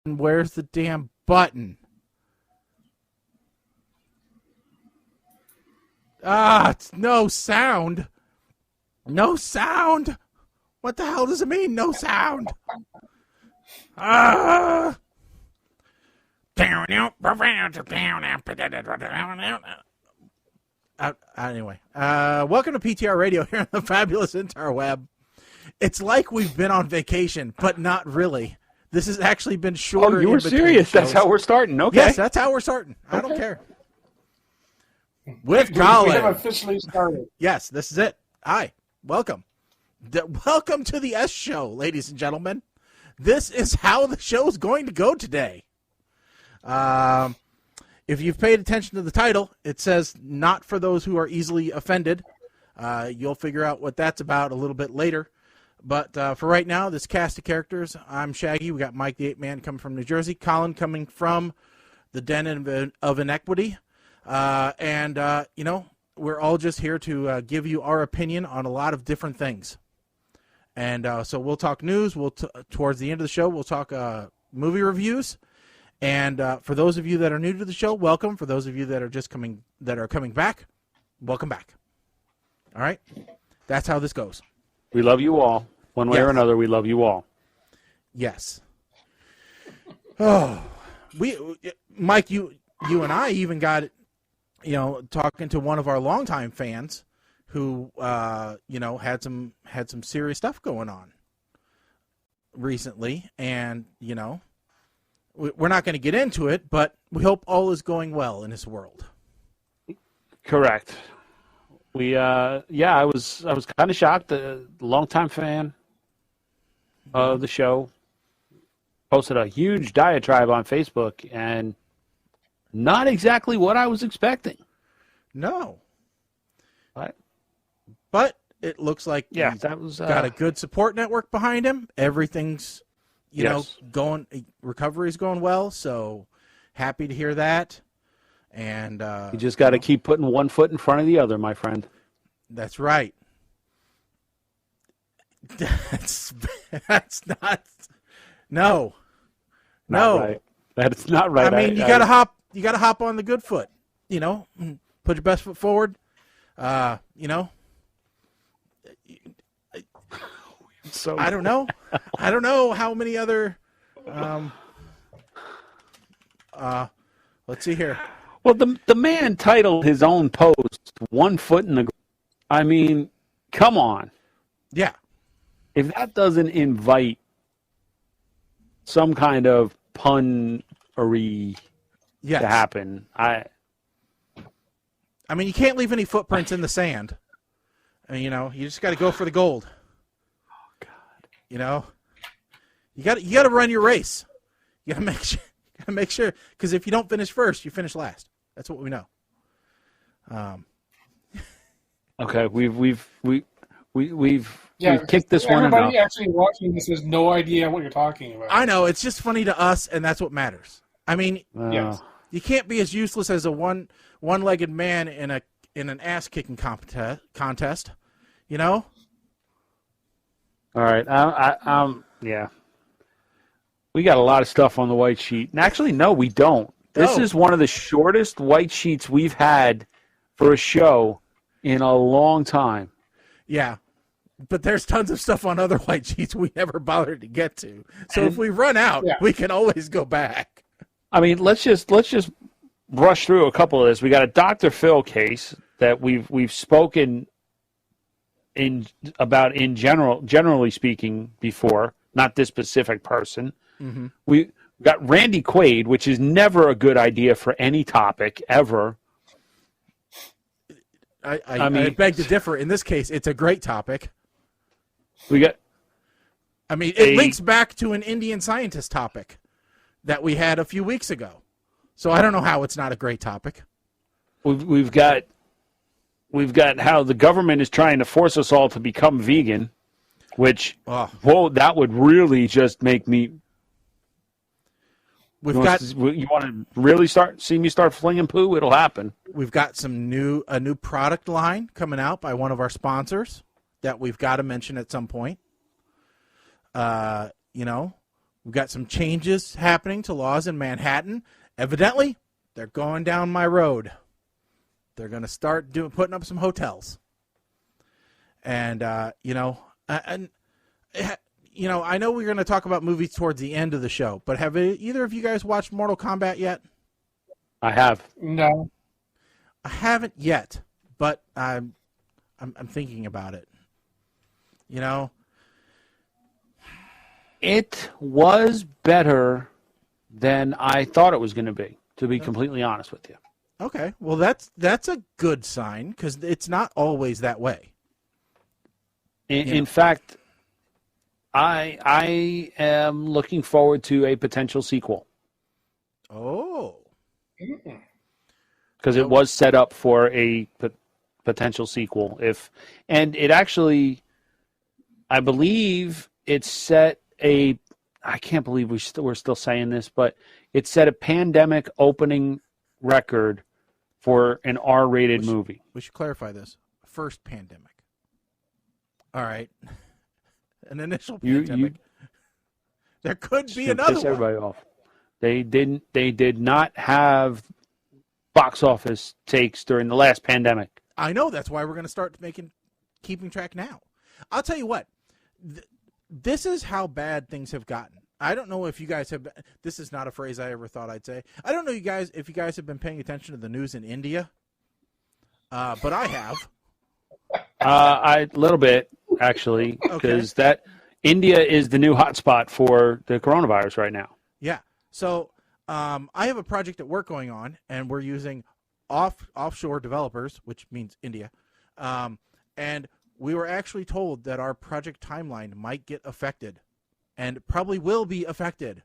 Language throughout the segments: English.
Where's the damn button? It's no sound. No sound. What the hell does it mean? No sound. Anyway, welcome to PTR Radio here on the fabulous interweb. It's like we've been on vacation, but not really. This has actually been shorter. Oh, you were serious? That's how we're starting. Okay. Yes, that's how we're starting. I don't care. With Colin. We have officially started. Yes, this is it. Hi, welcome. Welcome to the S Show, ladies and gentlemen. This is how the show is going to go today. If you've paid attention to the title, it says not for those who are easily offended. You'll figure out what that's about a little bit later. But for right now, this cast of characters, I'm Shaggy. We got Mike the Ape Man coming from New Jersey. Colin coming from the Den of Inequity. We're all just here to give you our opinion on a lot of different things. And so we'll talk news. Towards the end of the show, we'll talk movie reviews. And for those of you that are new to the show, welcome. For those of you that are coming back, welcome back. All right, that's how this goes. We love you all, one way or another. We love you all. Yes. Oh, Mike, you and I even got, talking to one of our longtime fans who, had some serious stuff going on recently, and we're not going to get into it, but we hope all is going well in his world. Correct. I was kind of shocked. A longtime fan of the show posted a huge diatribe on Facebook, and not exactly what I was expecting. No. But it looks like he's got a good support network behind him. Everything's going, recovery's going well, so happy to hear that. And you just got to keep putting one foot in front of the other, my friend. That's right. That's not. No. Right. That's not right. I mean, you got to hop on the good foot. Put your best foot forward. So I don't know. I don't know how many other. Let's see here. Well, the man titled his own post "1 Foot in the." I mean, come on. Yeah. If that doesn't invite some kind of punnery to happen, I mean, you can't leave any footprints in the sand. I mean, you just got to go for the gold. Oh God. You got to run your race. You got to make sure, because if you don't finish first, you finish last. That's what we know. Okay, we've kicked this one enough. Everybody actually watching this has no idea what you're talking about. I know, it's just funny to us, and that's what matters. I mean, yes. You can't be as useless as a one-legged man in an ass-kicking contest, All right, yeah. We got a lot of stuff on the white sheet. And actually, no, we don't. This is one of the shortest white sheets we've had for a show in a long time. Yeah, but there's tons of stuff on other white sheets we never bothered to get to. So if we run out, we can always go back. I mean, let's just brush through a couple of this. We got a Dr. Phil case that we've spoken about in generally speaking before, not this specific person. Mm-hmm. We got Randy Quaid, which is never a good idea for any topic ever. I mean, I beg to differ. In this case, it's a great topic. It links back to an Indian scientist topic that we had a few weeks ago. So I don't know how it's not a great topic. We've got how the government is trying to force us all to become vegan, which that would really just make me. You want to really see me start flinging poo? It'll happen. We've got a new product line coming out by one of our sponsors that we've got to mention at some point. We've got some changes happening to laws in Manhattan. Evidently, they're going down my road. They're going to start putting up some hotels. And, I know we're going to talk about movies towards the end of the show, but have either of you guys watched Mortal Kombat yet? I have. No. I haven't yet, but I'm thinking about it. It was better than I thought it was going to be completely honest with you. Okay, well that's a good sign because it's not always that way. In fact, I am looking forward to a potential sequel. Oh. Because it was set up for a potential sequel. And it actually, I believe it set I can't believe we're still saying this, but it set a pandemic opening record for an R-rated movie. We should clarify this. First pandemic. All right. An initial pandemic. There could be another piss one. Everybody off. They did not have box office takes during the last pandemic. I know, that's why we're going to start keeping track now. I'll tell you what. This is how bad things have gotten. I don't know if you guys have. This is not a phrase I ever thought I'd say. I don't know if you guys have been paying attention to the news in India, but I have. A little bit actually, because that India is the new hotspot for the coronavirus right now. Yeah. So I have a project at work going on, and we're using offshore developers, which means India, and we were actually told that our project timeline might get affected and probably will be affected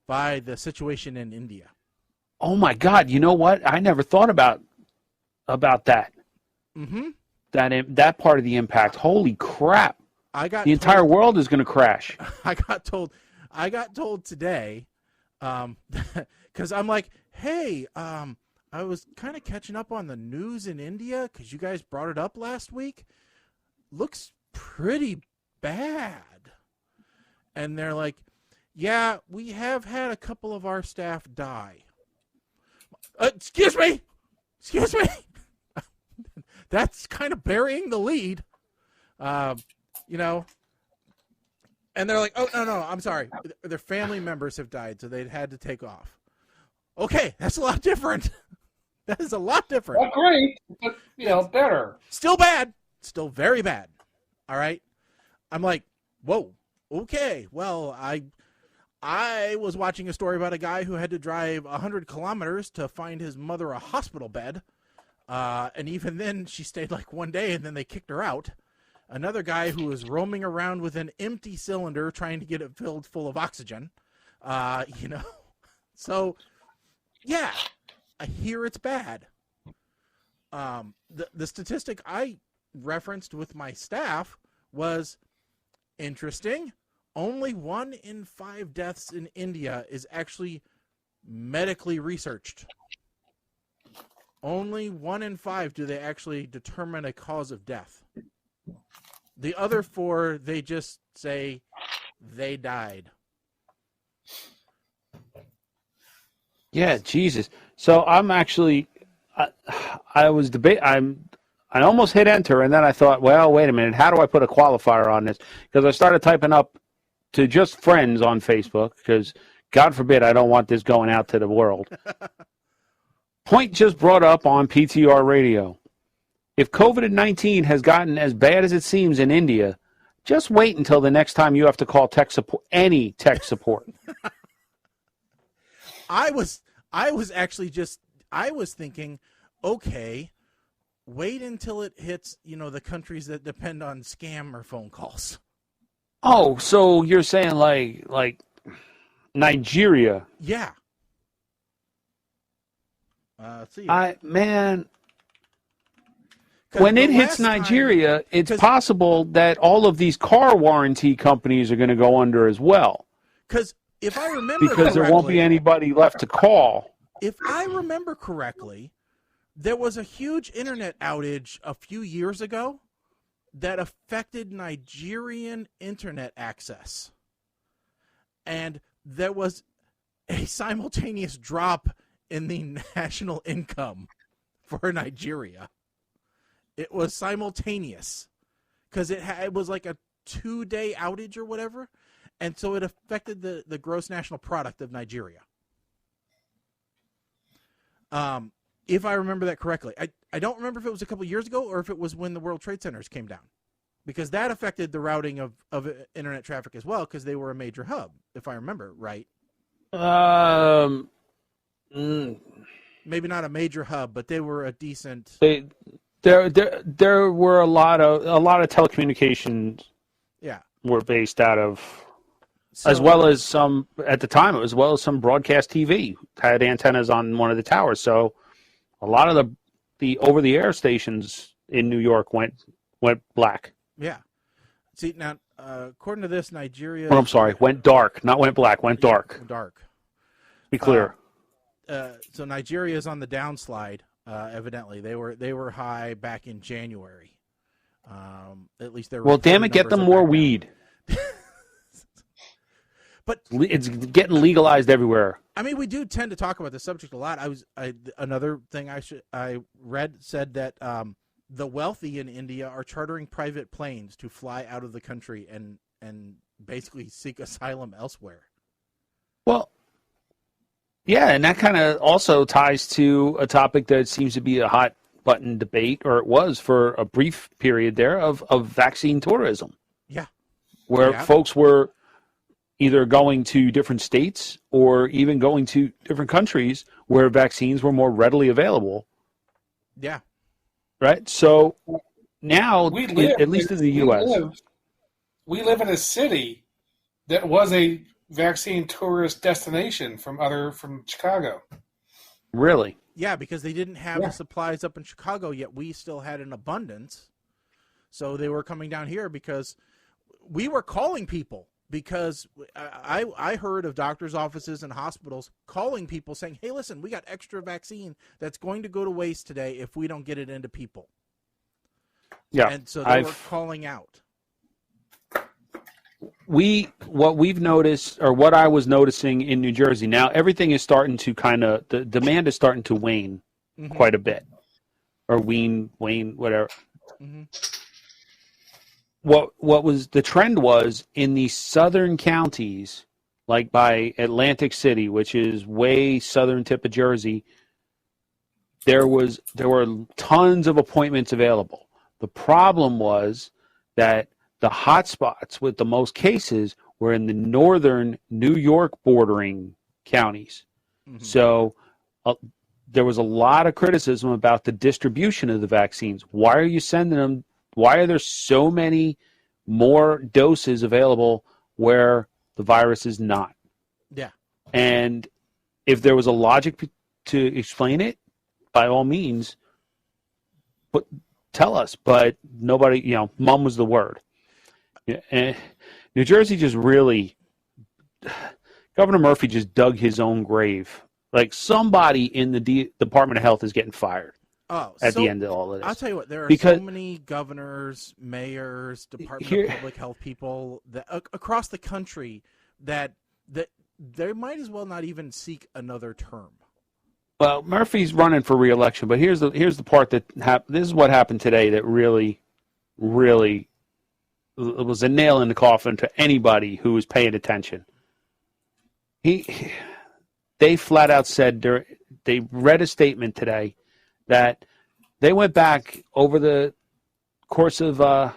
by the situation in India. Oh, my God. You know what? I never thought about that. Mm-hmm. That part of the impact. Holy crap. The entire world is going to crash. I got told today because I'm like, hey, I was kind of catching up on the news in India because you guys brought it up last week. Looks pretty bad. And they're like, yeah, we have had a couple of our staff die. Excuse me. That's kind of burying the lead. And they're like, oh, no, I'm sorry. Their family members have died, so they'd had to take off. Okay, that's a lot different. That is a lot different. Not great, but, better. Still bad. Still very bad. All right? I'm like, whoa, okay. Well, I was watching a story about a guy who had to drive 100 kilometers to find his mother a hospital bed. And even then, she stayed like one day, and then they kicked her out. Another guy who was roaming around with an empty cylinder trying to get it filled full of oxygen. So, yeah, I hear it's bad. The statistic I referenced with my staff was interesting. Only 1 in 5 deaths in India is actually medically researched. Only 1 in 5 do they actually determine a cause of death. The other 4, they just say they died. Yeah, Jesus. So I'm actually, I almost hit enter, and then I thought, well, wait a minute, how do I put a qualifier on this? Because I started typing up to just friends on Facebook, because God forbid I don't want this going out to the world. Point just brought up on PTR Radio. If COVID-19 has gotten as bad as it seems in India, just wait until the next time you have to call tech support, any tech support. I was thinking, okay, wait until it hits, the countries that depend on scam or phone calls. Oh, so you're saying like Nigeria? Yeah. Let's see. When it hits Nigeria, it's possible that all of these car warranty companies are going to go under as well. Because if I remember because there won't be anybody left to call. If I remember correctly, there was a huge internet outage a few years ago that affected Nigerian internet access. And there was a simultaneous drop in the national income for Nigeria. It was simultaneous because it was like a 2-day outage or whatever, and so it affected the gross national product of Nigeria. If I remember that correctly. I don't remember if it was a couple years ago or if it was when the World Trade Centers came down, because that affected the routing of internet traffic as well, because they were a major hub, if I remember right. Maybe not a major hub, but they were a decent. There were a lot of telecommunications. Yeah. Were based out of, as well as some at the time, as well as some broadcast TV had antennas on one of the towers. So a lot of the over-the-air stations in New York went black. Yeah. See, now, according to this, Nigeria... Oh, I'm sorry, went dark. Not went black, went dark. Dark. Be clear. So Nigeria is on the downslide, evidently. They were high back in January. At least they're... Well, damn it, get them more weed. But it's getting legalized everywhere. I mean, we do tend to talk about the subject a lot. Another thing I read said that the wealthy in India are chartering private planes to fly out of the country and basically seek asylum elsewhere. Well, yeah, and that kind of also ties to a topic that seems to be a hot button debate, or it was for a brief period there, of vaccine tourism. Yeah. Where folks were either going to different states or even going to different countries where vaccines were more readily available. Yeah. Right? So now, at least in the U.S. We live in a city that was a vaccine tourist destination from Chicago. Really? Yeah, because they didn't have the supplies up in Chicago, yet we still had an abundance. So they were coming down here because we were calling people. Because I heard of doctors' offices and hospitals calling people saying, hey, listen, we got extra vaccine that's going to go to waste today if we don't get it into people. Yeah. And so they were calling out. What we've noticed, or what I was noticing in New Jersey, now everything is starting to the demand is starting to wane quite a bit. Or wane, whatever. Mm-hmm. What was the trend was in the southern counties, like by Atlantic City, which is way southern tip of Jersey, there were tons of appointments available. The problem was that the hot spots with the most cases were in the northern New York bordering counties. Mm-hmm. So there was a lot of criticism about the distribution of the vaccines. Why are you sending them? Why are there so many more doses available where the virus is not? Yeah. And if there was a logic to explain it, by all means, but tell us. But nobody, mum was the word. And New Jersey just really, Governor Murphy just dug his own grave. Like somebody in the Department of Health is getting fired. At the end of all of this. I'll tell you what, there are so many governors, mayors, Department of Public Health people that across the country that they might as well not even seek another term. Well, Murphy's running for re-election, but here's the part that this is what happened today that really, really was a nail in the coffin to anybody who was paying attention. They flat out said they read a statement today that they went back over the course of the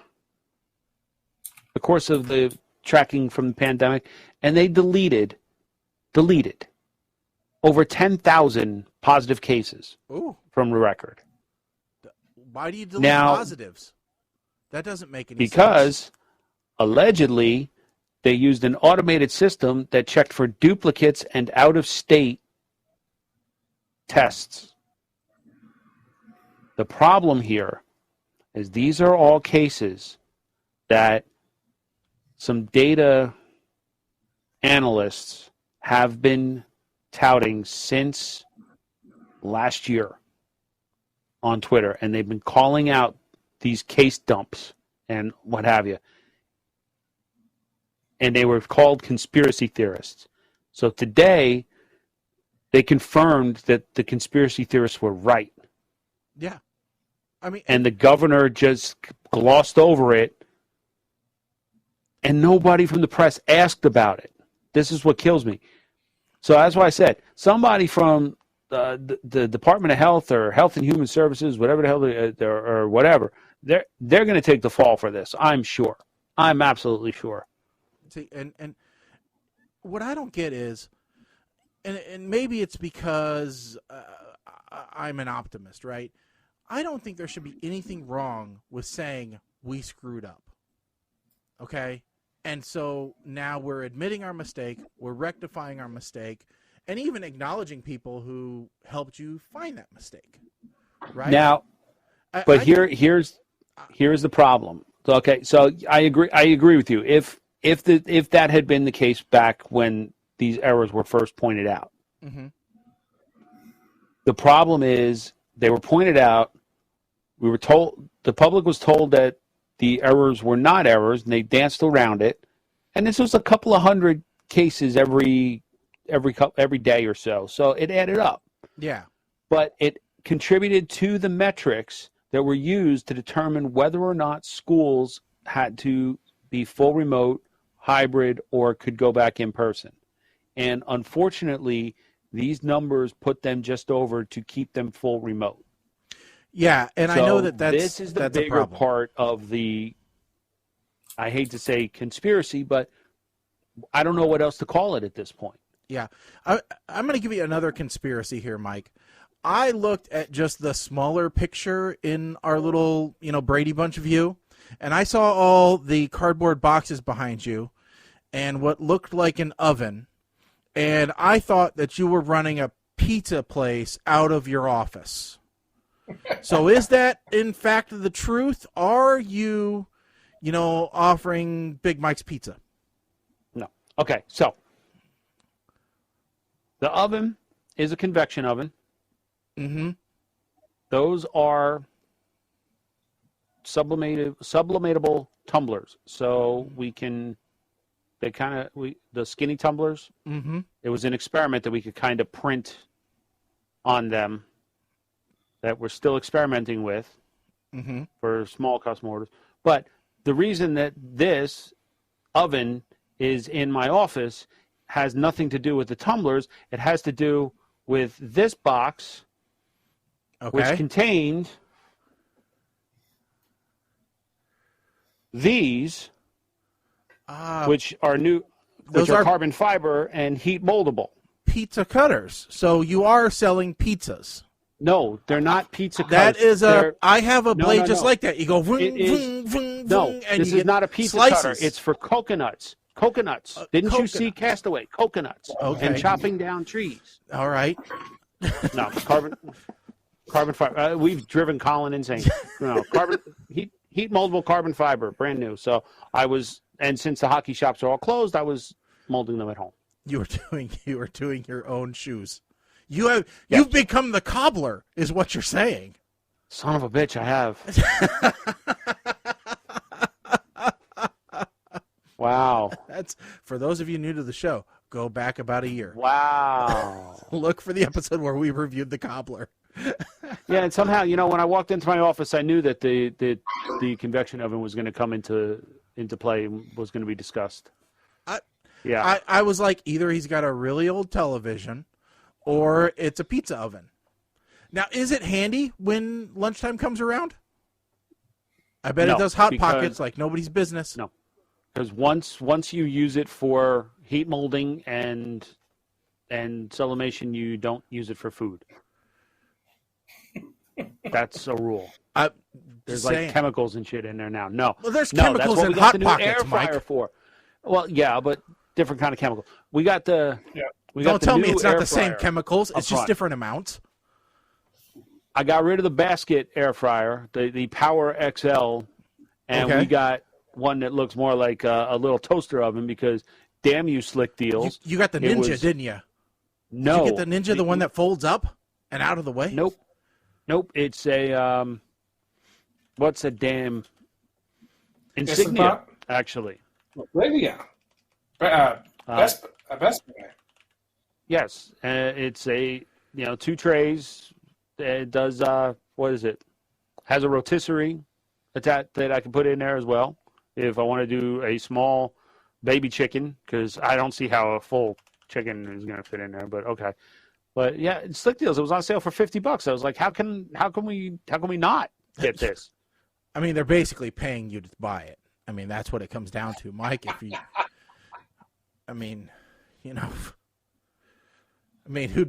tracking from the pandemic, and they deleted over 10,000 positive cases from the record. Why do you delete positives? That doesn't make any sense. Because allegedly they used an automated system that checked for duplicates and out-of-state tests. The problem here is these are all cases that some data analysts have been touting since last year on Twitter, and they've been calling out these case dumps and what have you. And they were called conspiracy theorists. So today, they confirmed that the conspiracy theorists were right. Yeah. I mean, and the governor just glossed over it, and nobody from the press asked about it. This is what kills me. So that's why I said somebody from the Department of Health or Health and Human Services, whatever the hell or whatever, they're going to take the fall for this. I'm sure. I'm absolutely sure. see, and what I don't get is, and maybe it's because I'm an optimist, right? I don't think there should be anything wrong with saying we screwed up. Okay? And so now we're admitting our mistake, we're rectifying our mistake, and even acknowledging people who helped you find that mistake. Right? Now, here's the problem. Okay, so I agree with you. If that had been the case back when these errors were first pointed out. Mm-hmm. The problem is they were pointed out. We were told, the public was told that the errors were not errors, and they danced around it. And this was a couple of hundred cases every day or so. So it added up. Yeah. But it contributed to the metrics that were used to determine whether or not schools had to be full remote, hybrid, or could go back in person. And unfortunately, these numbers put them just over to keep them full remote. Yeah, and So I know that's this is the bigger part of the, I hate to say conspiracy, but I don't know what else to call it at this point. Yeah. I'm going to give you another conspiracy here, Mike. I looked at just the smaller picture in our little, Brady Bunch view, and I saw all the cardboard boxes behind you and what looked like an oven, and I thought that you were running a pizza place out of your office. So is that, in fact, the truth? Are you, offering Big Mike's Pizza? No. Okay, so the oven is a convection oven. Mm-hmm. Those are sublimatable tumblers. So the skinny tumblers, mm-hmm. It was an experiment that we could kind of print on them that we're still experimenting with Mm-hmm. for small custom orders. But the reason that this oven is in my office has nothing to do with the tumblers. It has to do with this box, which contained these, which are which are carbon fiber and heat moldable. Pizza cutters. So you are selling pizzas. No, they're not pizza cutters. That is I have a blade just like that. You go, vroom, vroom, vroom, no, and this you is not a pizza slices. cutter. It's for coconuts. Didn't you see Castaway? Coconuts. Okay. And chopping down trees. All right. No, carbon fiber. We've driven Colin insane. No, heat moldable carbon fiber, brand new. So and since the hockey shops are all closed, I was molding them at home. You were doing your own shoes. You've become the cobbler, is what you're saying. Son of a bitch, I have. Wow. That's for those of you new to the show. Go back about a year. Wow. Look for the episode where we reviewed the cobbler. Yeah, and somehow, when I walked into my office, I knew that the convection oven was going to come into play and was going to be discussed. I was like, either he's got a really old television, or it's a pizza oven. Now, is it handy when lunchtime comes around? I bet it does hot pockets like nobody's business. No, because once you use it for heat molding and sublimation, you don't use it for food. That's a rule. There's like chemicals and shit in there now. No, well, there's chemicals in hot pockets, air fryer Mike. For. Well, yeah, but different kind of chemical. We got the. Yeah. Don't tell me it's not the same chemicals. It's just different amounts. I got rid of the basket air fryer, the Power XL, and we got one that looks more like a little toaster oven because damn you slick deals. You got the Ninja, didn't you? No. Did you get the Ninja, the one that folds up and out of the way? Nope. It's a, what's a damn Insignia, actually. Best Buy. Yes, it's a 2 trays. It does what is it? Has a rotisserie that I can put in there as well if I want to do a small baby chicken, because I don't see how a full chicken is going to fit in there. But okay, but yeah, it's Slick Deals. It was on sale for $50. I was like, how can we not get this? I mean, they're basically paying you to buy it. I mean, that's what it comes down to, Mike. Who'd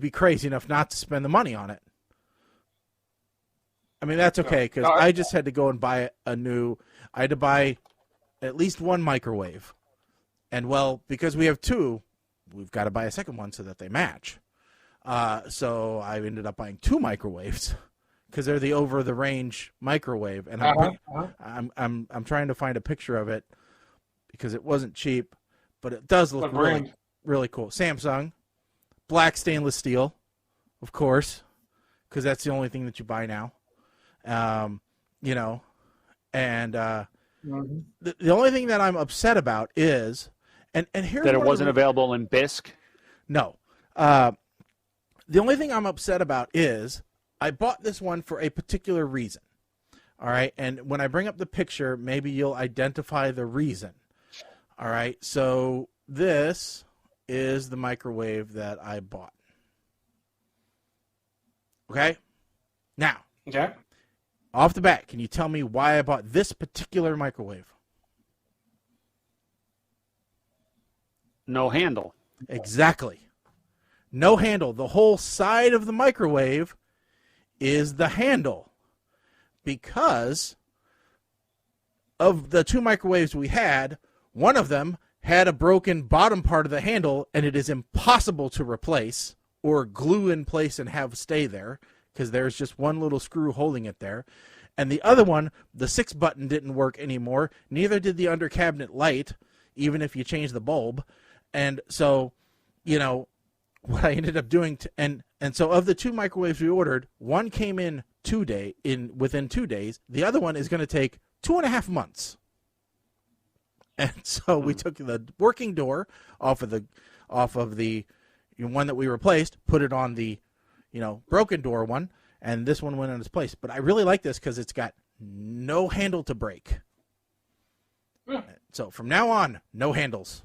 be crazy enough not to spend the money on it? I mean, that's okay, because I just had to go and buy I had to buy at least one microwave. And, well, because we have 2, we've got to buy a second one so that they match. So I ended up buying 2 microwaves because they're the over-the-range microwave. And I'm trying to find a picture of it because it wasn't cheap, but it does look really, really cool. Samsung, black stainless steel, of course, because that's the only thing that you buy now. The only thing that I'm upset about is, and here's that it wasn't available in bisque. No, the only thing I'm upset about is I bought this one for a particular reason. All right, and when I bring up the picture, maybe you'll identify the reason. All right, so this is the microwave that I bought. Okay, now. Okay. Off the bat, can you tell me why I bought this particular microwave? No handle. Exactly. No handle. The whole side of the microwave is the handle. Because of the 2 microwaves we had, one of them had a broken bottom part of the handle, and it is impossible to replace or glue in place and have stay there, because there's just one little screw holding it there. And the other one, the 6 button didn't work anymore. Neither did the under cabinet light, even if you change the bulb. And so, what I ended up doing, and so of the 2 microwaves we ordered, one came in within 2 days. The other one is going to take 2.5 months. And so we took the working door off of the one that we replaced, put it on the broken door one, and this one went in its place. But I really like this because it's got no handle to break. Yeah. So from now on, no handles.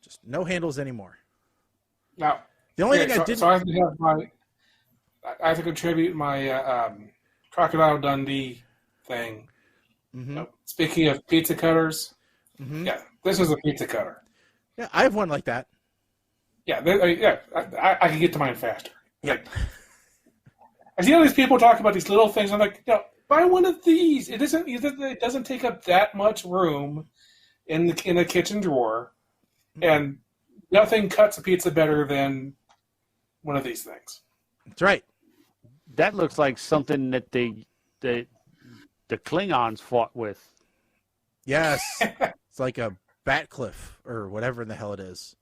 Just no handles anymore. Now, the only thing I didn't... So I have to contribute my Crocodile Dundee thing. Mm-hmm. Speaking of pizza cutters, yeah, this is a pizza cutter. Yeah, I have one like that. Yeah, I can get to mine faster. Yeah. I see all these people talk about these little things. I'm like, buy one of these. It doesn't take up that much room in the kitchen drawer, and nothing cuts a pizza better than one of these things. That's right. That looks like something that the Klingons fought with. Yes, it's like a Batcliff or whatever in the hell it is.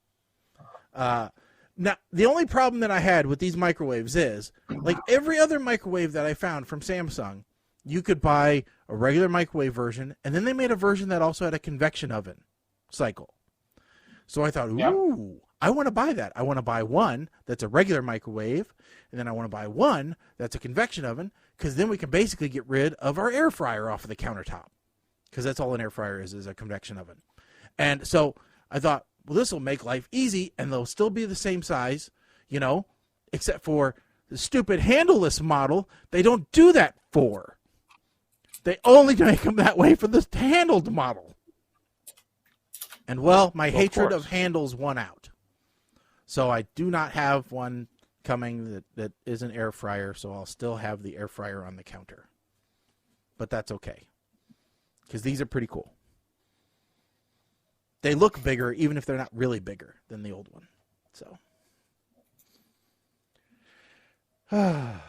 Now, the only problem that I had with these microwaves is, like every other microwave that I found from Samsung, you could buy a regular microwave version, and then they made a version that also had a convection oven cycle. So I thought, ooh, I want to buy that. I want to buy one that's a regular microwave, and then I want to buy one that's a convection oven, because then we can basically get rid of our air fryer off of the countertop, because that's all an air fryer is a convection oven. And so I thought, well, this will make life easy, and they'll still be the same size, except for the stupid handleless model. They don't do that for. They only make them that way for the handled model. And, well, my hatred of handles won out. So I do not have one coming that is an air fryer, so I'll still have the air fryer on the counter. But that's okay, because these are pretty cool. They look bigger, even if they're not really bigger than the old one. So, all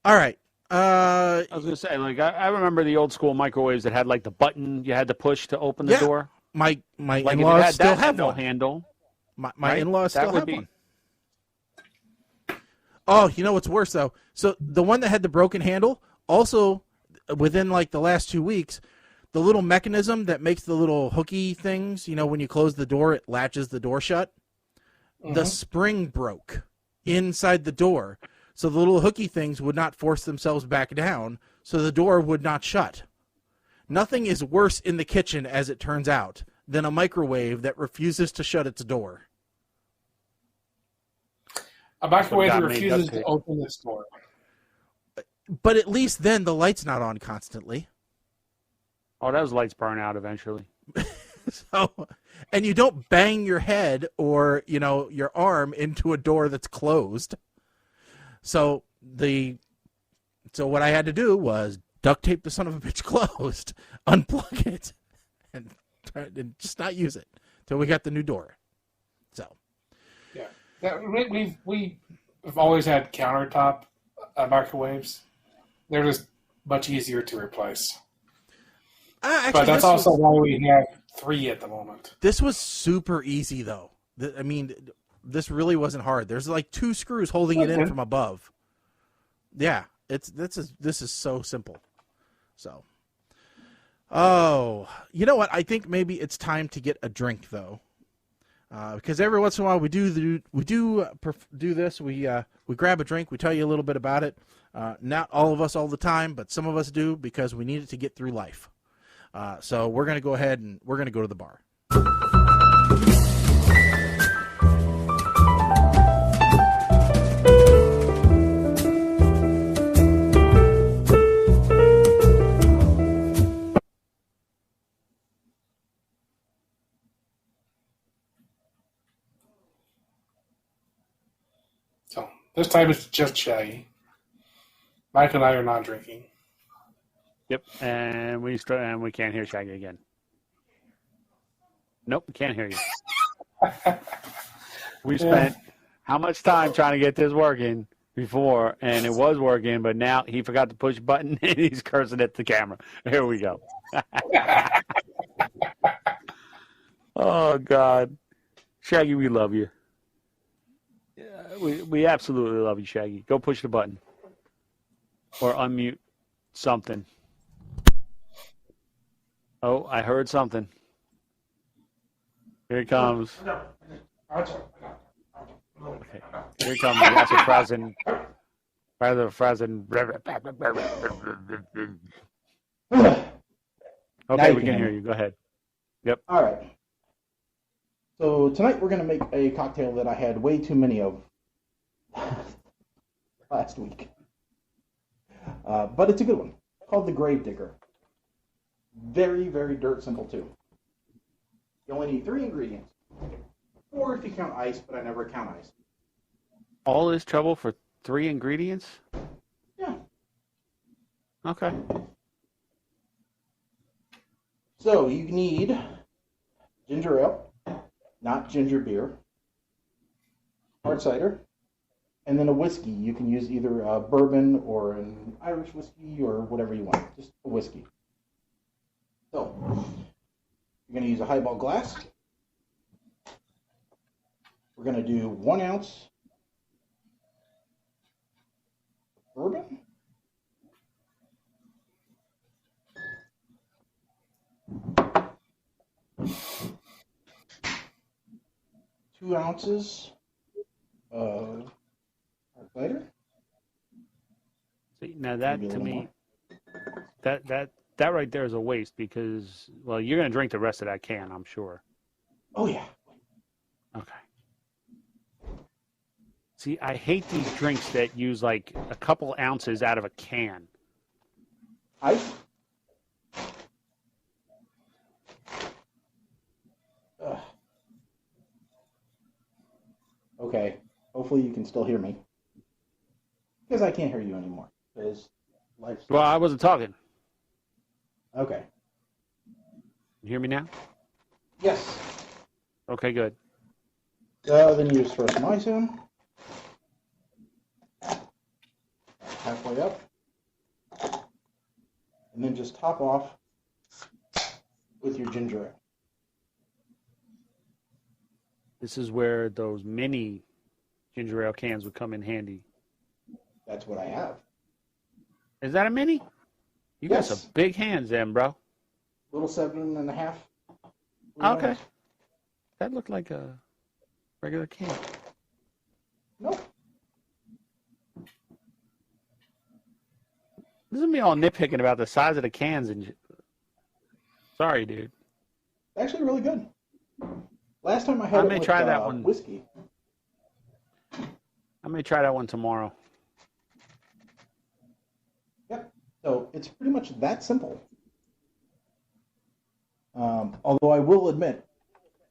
right. I was gonna say, like, I remember the old school microwaves that had like the button you had to push to open the door. My like in-laws still have no one. handle. My in-laws still have one. Oh, you know what's worse though? So the one that had the broken handle, also within like the last 2 weeks, the little mechanism that makes the little hooky things, when you close the door, it latches the door shut. the spring broke inside the door, so the little hooky things would not force themselves back down, so the door would not shut. Nothing is worse in the kitchen, as it turns out, than a microwave that refuses to shut its door. A microwave that refuses to open its door. But at least then the light's not on constantly. Oh, those lights burn out eventually. So, and you don't bang your head or, your arm into a door that's closed. So what I had to do was duct tape the son of a bitch closed, unplug it, and just not use it till we got the new door. So, yeah, we've always had countertop microwaves. They're just much easier to replace. Actually, but that's also why we have 3 at the moment. This was super easy, though. I mean, this really wasn't hard. There's like 2 screws holding it in from above. Yeah, this is so simple. So, you know what? I think maybe it's time to get a drink, though, because every once in a while we do this. We grab a drink. We tell you a little bit about it. Not all of us all the time, but some of us do because we need it to get through life. So we're going to go ahead and we're going to go to the bar. So this time it's just Shaggy. Mike and I are not drinking. Yep, and we can't hear Shaggy again. Nope, we can't hear you. We spent how much time trying to get this working before, and it was working, but now he forgot to push a button, and he's cursing at the camera. Here we go. Oh, God. Shaggy, we love you. We absolutely love you, Shaggy. Go push the button. Or unmute something. Oh, I heard something. Here it comes. Okay. Here it comes. That's a frozen. Rather frozen. Okay, we can hear you. Go ahead. Yep. All right. So tonight we're going to make a cocktail that I had way too many of last week. But it's a good one. Called the Grave Digger. Very, very dirt simple, too. You only need 3 ingredients. 4 if you count ice, but I never count ice. All this trouble for 3 ingredients? Yeah. Okay. So you need ginger ale, not ginger beer, hard cider, and then a whiskey. You can use either a bourbon or an Irish whiskey or whatever you want. Just a whiskey. So, you're going to use a highball glass. We're going to do 1 ounce bourbon. Two ounces of hard cider. See, now that to me, that right there is a waste because, well, you're going to drink the rest of that can, I'm sure. Oh, yeah. Okay. See, I hate these drinks that use like a couple ounces out of a can. Ice? Okay. Hopefully you can still hear me. Because I can't hear you anymore. Because life's... Well, I wasn't talking. Okay. You hear me now? Yes. Okay, good. Then you just throw some ice in. Halfway up. And then just top off with your ginger ale. This is where those mini ginger ale cans would come in handy. That's what I have. Is that a mini? You got some big hands then, bro. Little 7.5. Okay. That looked like a regular can. Nope. This is me all nitpicking about the size of the cans and. Sorry, dude. Actually, really good. Last time I had I may try that one. Whiskey. I may try that one tomorrow. Yep. So it's pretty much that simple. Although I will admit,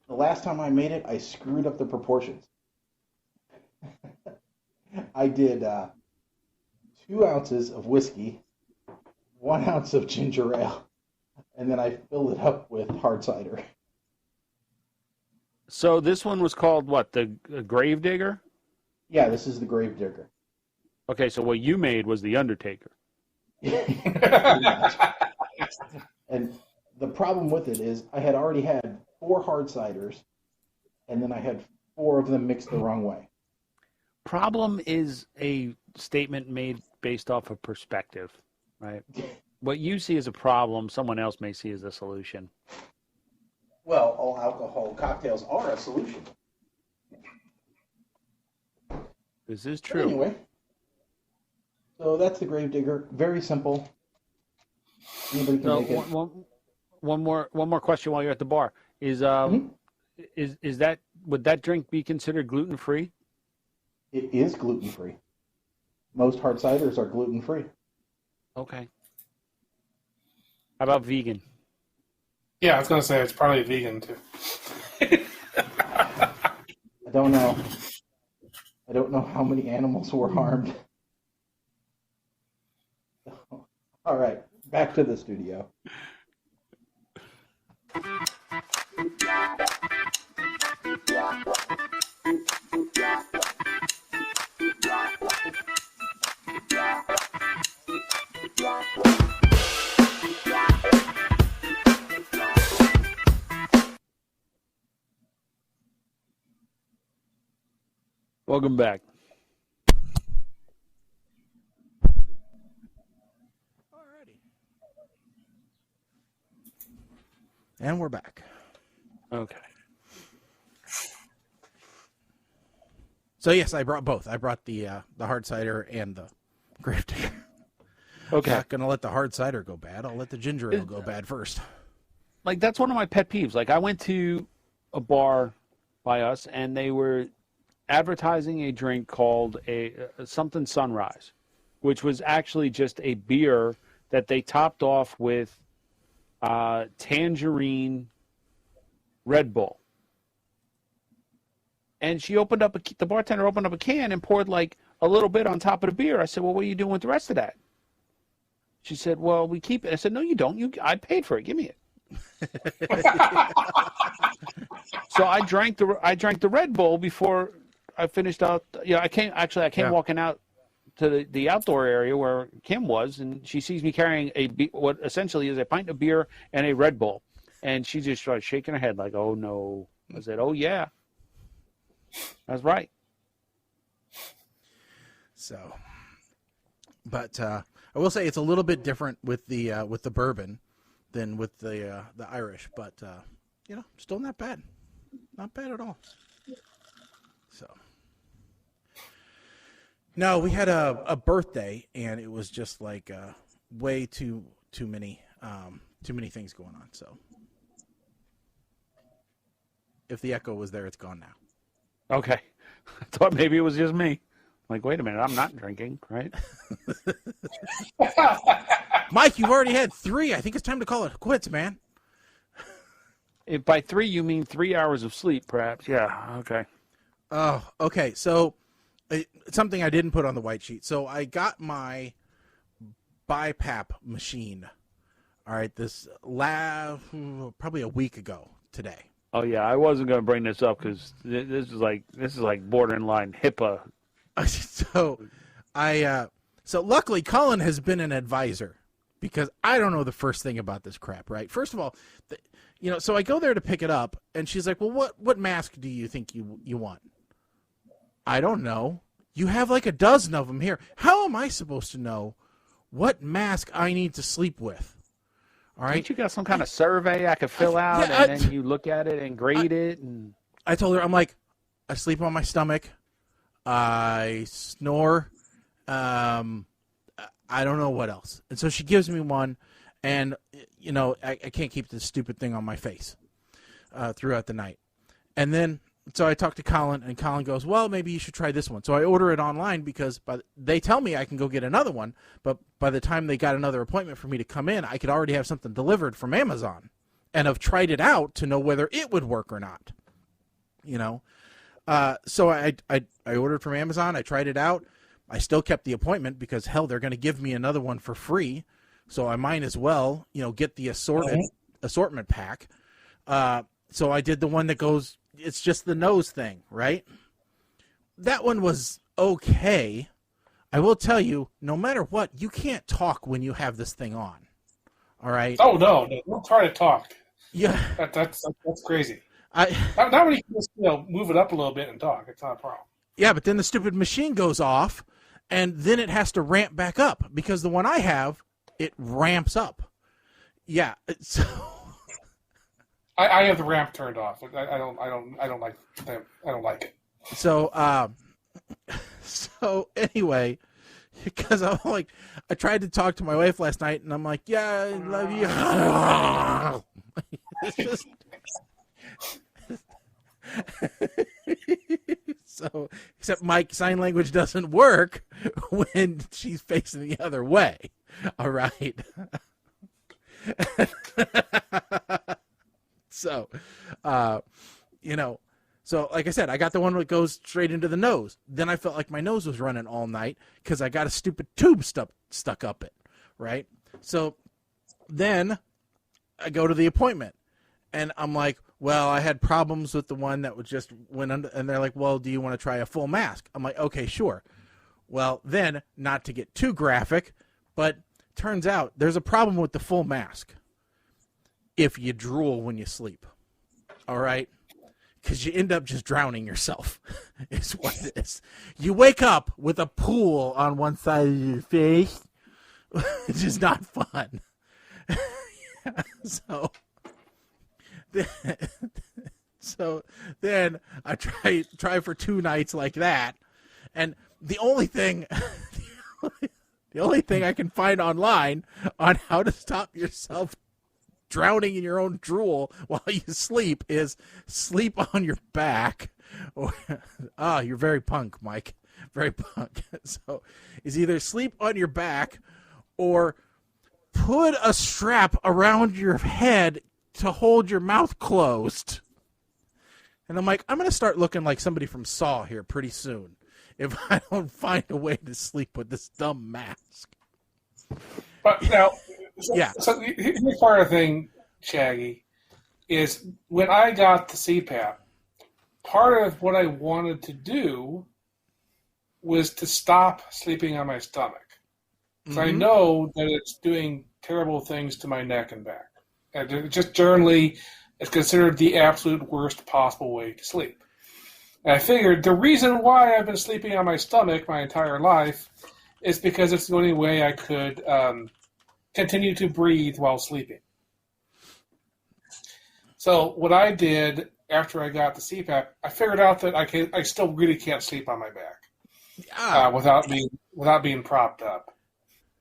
the last time I made it, I screwed up the proportions. I did 2 ounces of whiskey, 1 ounce of ginger ale, and then I filled it up with hard cider. So this one was called what? The Grave Digger? Yeah, this is the Grave Digger. Okay, so what you made was the Undertaker. And the problem with it is I had already had 4 hard ciders, and then I had 4 of them mixed the wrong way. Problem is a statement made based off of perspective, right? What you see as a problem, someone else may see as a solution. Well, all alcohol cocktails are a solution. This is But true. anyway, so that's the Grave Digger. Very simple. Anybody can So make it. one more question while you're at the bar is is that would that drink be considered gluten free? It is gluten-free. Most hard ciders are gluten-free. Okay. How about vegan? Yeah, I was going to say it's probably vegan, too. I don't know. I don't know how many animals were harmed. All right, back to the studio. Welcome back. Alrighty. And we're back. Okay. So yes, I brought both. I brought the hard cider and the Grave Digger. Okay. Not gonna let the hard cider go bad. I'll let the ginger ale go bad first. Like that's one of my pet peeves. Like I went to a bar by us and they were advertising a drink called a something Sunrise, which was actually just a beer that they topped off with tangerine Red Bull. And she opened up the bartender opened up a can and poured like a little bit on top of the beer. I said, "Well, what are you doing with the rest of that?" She said, "Well, we keep it." I said, "No, you don't. I paid for it. Give me it." So I drank the Red Bull before I finished out. You know, I came walking out to the outdoor area where Kim was, and she sees me carrying what essentially is a pint of beer and a Red Bull, and she just started shaking her head like, "Oh no!" I said, "Oh yeah, that's right." So, but I will say it's a little bit different with the bourbon than with the Irish, but you know, still not bad, not bad at all. So, no, we had a birthday, and it was just like way too many things going on. So, if the echo was there, it's gone now. Okay, I thought maybe it was just me. Like, wait a minute, I'm not drinking, right? Mike, you've already had 3. I think it's time to call it quits, man. If by 3 you mean 3 hours of sleep, perhaps. Yeah, okay. Oh, okay. So, something I didn't put on the white sheet. So, I got my BiPAP machine. All right, this probably a week ago today. Oh yeah, I wasn't going to bring this up because this is like borderline HIPAA. So luckily Colin has been an advisor because I don't know the first thing about this crap, right? First of all, so I go there to pick it up and she's like, "Well, what mask do you think you want?" I don't know. You have like a dozen of them here. How am I supposed to know what mask I need to sleep with? All right. Ain't you got some kind of survey I could fill out and then you look at it and grade it? And I told her, I'm like, I sleep on my stomach. I snore. I don't know what else. And so she gives me one, and, I can't keep this stupid thing on my face throughout the night. And then, so I talked to Colin, and Colin goes, well, maybe you should try this one. So I order it online because they tell me I can go get another one, but by the time they got another appointment for me to come in, I could already have something delivered from Amazon and have tried it out to know whether it would work or not. So I ordered from Amazon. I tried it out. I still kept the appointment because, hell, they're going to give me another one for free. So I might as well, get the assortment pack. So I did the one that goes, it's just the nose thing, right? That one was okay. I will tell you, no matter what, you can't talk when you have this thing on. All right? Oh, no. Don't try to talk. Yeah. That's crazy. Not when you can just, move it up a little bit and talk. It's not a problem. Yeah, but then the stupid machine goes off, and then it has to ramp back up because the one I have, it ramps up. Yeah, so I have the ramp turned off. I don't like it. So anyway, because I'm like, I tried to talk to my wife last night, and I'm like, yeah, I love you. It's just. So, except my sign language doesn't work when she's facing the other way. All right. So, so like I said, I got the one that goes straight into the nose. Then I felt like my nose was running all night because I got a stupid tube stuck up it. Right. So then I go to the appointment. And I'm like, well, I had problems with the one that went under. And they're like, well, do you want to try a full mask? I'm like, okay, sure. Well, then, not to get too graphic, but turns out there's a problem with the full mask if you drool when you sleep. All right? Because you end up just drowning yourself is what it is. You wake up with a pool on one side of your face, which is not fun. So then I try for 2 nights like that, and the only thing I can find online on how to stop yourself drowning in your own drool while you sleep is sleep on your back. You're very punk, Mike. Very punk. So is either sleep on your back or put a strap around your head to hold your mouth closed. And I'm like, I'm going to start looking like somebody from Saw here pretty soon if I don't find a way to sleep with this dumb mask. But now, yeah. So here's part of the thing, Shaggy, is when I got the CPAP, part of what I wanted to do was to stop sleeping on my stomach. Because I know that it's doing terrible things to my neck and back. And just generally, it's considered the absolute worst possible way to sleep. And I figured the reason why I've been sleeping on my stomach my entire life is because it's the only way I could continue to breathe while sleeping. So what I did after I got the CPAP, I figured out that I still really can't sleep on my back without being propped up.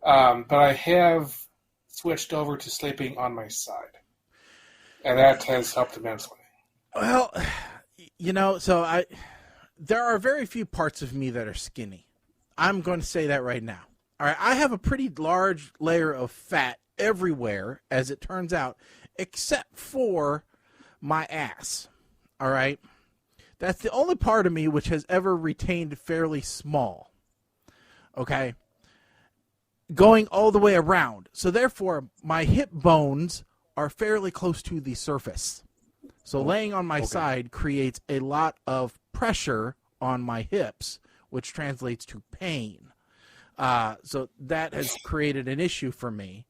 But I have switched over to sleeping on my side, and that has helped immensely. Well, so there are very few parts of me that are skinny. I'm going to say that right now. All right, I have a pretty large layer of fat everywhere, as it turns out, except for my ass. All right, that's the only part of me which has ever retained fairly small. Okay. Going all the way around. So therefore, my hip bones are fairly close to the surface. So laying on my side creates a lot of pressure on my hips, which translates to pain. So that has created an issue for me.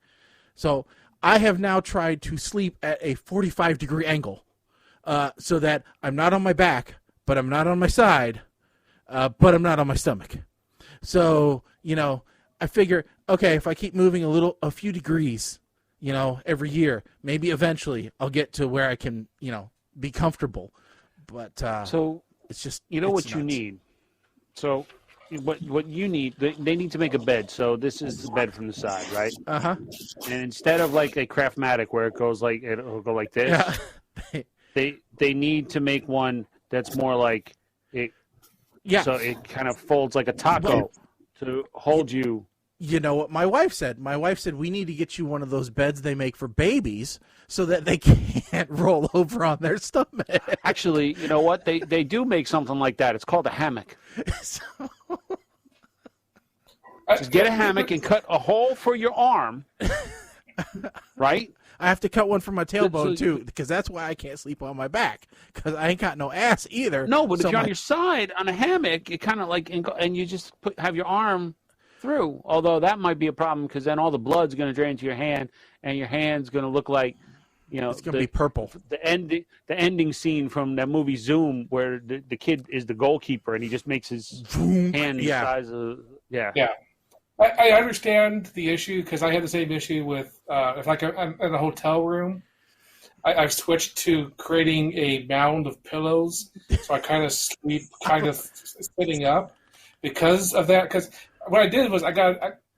So I have now tried to sleep at a 45-degree angle so that I'm not on my back, but I'm not on my side, but I'm not on my stomach. So, I figure, okay, if I keep moving a few degrees, every year, maybe eventually I'll get to where I can, be comfortable. But so it's just what nuts. you need So what you need, they need to make a bed. So this is the bed from the side, right? Uh-huh. And instead of like a Craftmatic where it'll go like this, Yeah. they need to make one that's more like it. Yeah. So it kind of folds like a taco to hold you. You know what my wife said? My wife said we need to get you one of those beds they make for babies so that they can't roll over on their stomach. Actually, you know what? They do make something like that. It's called a hammock. So, Just get a hammock and cut a hole for your arm, right? I have to cut one for my tailbone, So- too, because that's why I can't sleep on my back, because I ain't got no ass either. No, but So if you're my- on your side on a hammock, it kind of like, and you just have your arm through. Although that might be a problem because then all the blood's going to drain to your hand, and your hand's going to look like, it's going to be purple. The ending scene from that movie Zoom, where the kid is the goalkeeper and he just makes his hand the size of Yeah. I understand the issue because I had the same issue with if like I'm in a hotel room. I've switched to creating a mound of pillows, so I kind of sleep sitting up because of that. Because what I did was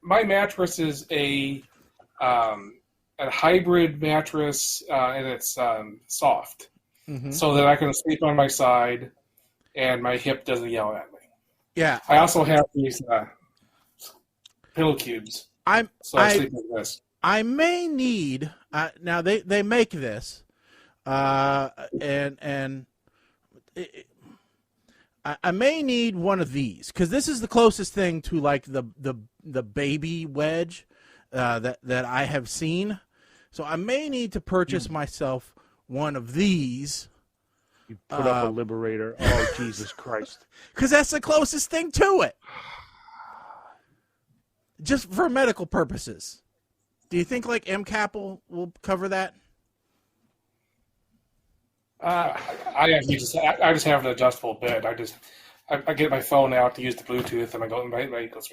my mattress is a hybrid mattress and it's soft, so that I can sleep on my side and my hip doesn't yell at me. Yeah. I also have these pillow cubes. I sleep like this. I may need now they make this, and I may need one of these because this is the closest thing to like the baby wedge that I have seen. So I may need to purchase myself one of these. You put up a Liberator. Oh, Jesus Christ. Because that's the closest thing to it. Just for medical purposes. Do you think like MCAP will cover that? I just have an adjustable bed. I get my phone out to use the Bluetooth, and I go, my goes.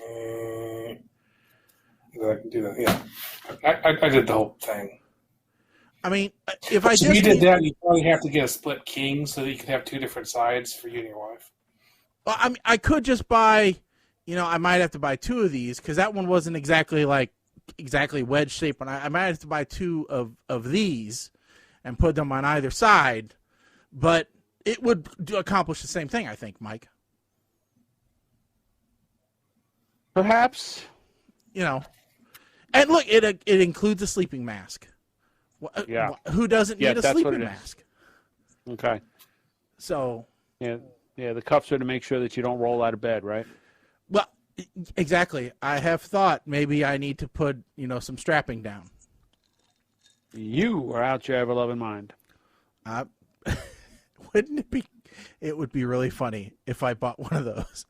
I can do that. Yeah, I did the whole thing. I mean, if I just you did that, you probably have to get a split king so that you can have two different sides for you and your wife. Well, I mean, I could just buy. I might have to buy two of these because that one wasn't exactly wedge shape, and I might have to buy two of these and put them on either side. But it would accomplish the same thing, I think, Mike. Perhaps. And look, it includes a sleeping mask. Yeah. Who doesn't need a sleeping mask? Okay. So. Yeah, the cuffs are to make sure that you don't roll out of bed, right? Well, exactly. I have thought maybe I need to put, some strapping down. You are out your ever-loving mind. Wouldn't it be? It would be really funny if I bought one of those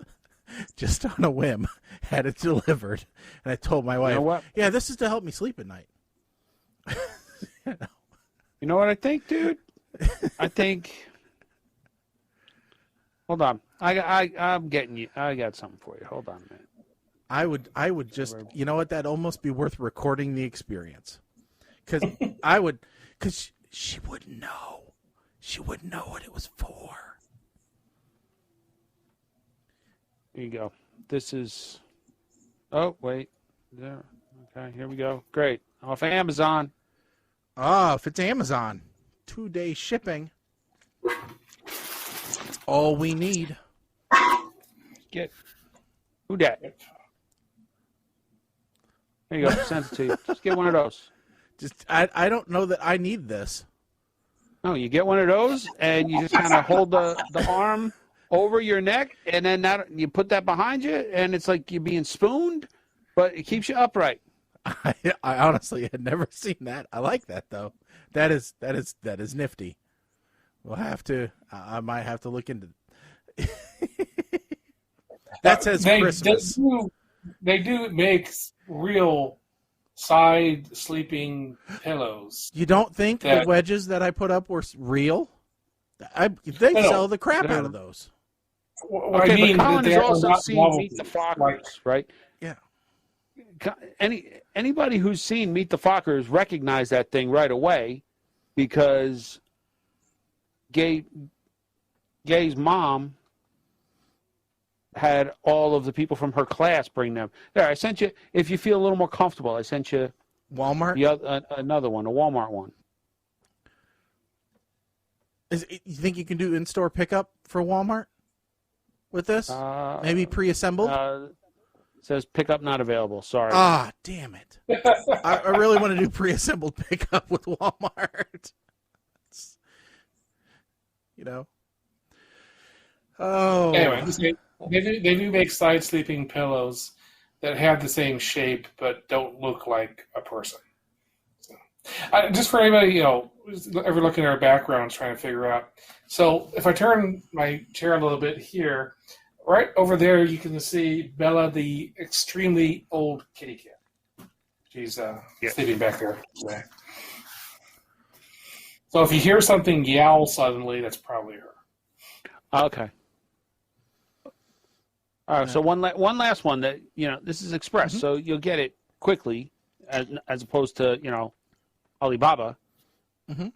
just on a whim, had it delivered, and I told my wife, what? "Yeah, this is to help me sleep at night." You know what I think, dude? I think. Hold on, I'm getting you. I got something for you. Hold on a minute. I would just, that'd almost be worth recording the experience, because she wouldn't know. She wouldn't know what it was for. Here you go. This is. Oh wait. There. Okay. Here we go. Great. Off Amazon. Oh, if it's Amazon, 2-day shipping. That's all we need. Get. Who dat? There you go. Send it to you. Just get one of those. I don't know that I need this. No, you get one of those, and you just kind of hold the arm over your neck, and then you put that behind you, and it's like you're being spooned, but it keeps you upright. I honestly had never seen that. I like that though. That is nifty. We'll have to. I might have to look into. That says Christmas. They do make real side sleeping pillows. You don't think the wedges that I put up were real? They sell the crap out of those. Okay, I mean, but Colin has also seen Meet the Fockers, right? Yeah. Anybody who's seen Meet the Fockers recognize that thing right away because Gay's mom had all of the people from her class bring them. There, I sent you. If you feel a little more comfortable, I sent you Walmart. Another one, a Walmart one. You think you can do in-store pickup for Walmart with this? Maybe pre-assembled? It says pickup not available. Sorry. Ah, damn it. I really want to do pre-assembled pickup with Walmart. You know? Oh. Anyway, they do make side sleeping pillows that have the same shape but don't look like a person. So, just for anybody, ever looking at our backgrounds trying to figure out. So if I turn my chair a little bit here, right over there you can see Bella, the extremely old kitty cat. She's sleeping back there today. So if you hear something yowl suddenly, that's probably her. Okay. All right. So one last one that this is express, so you'll get it quickly, as opposed to Alibaba. Mm-hmm.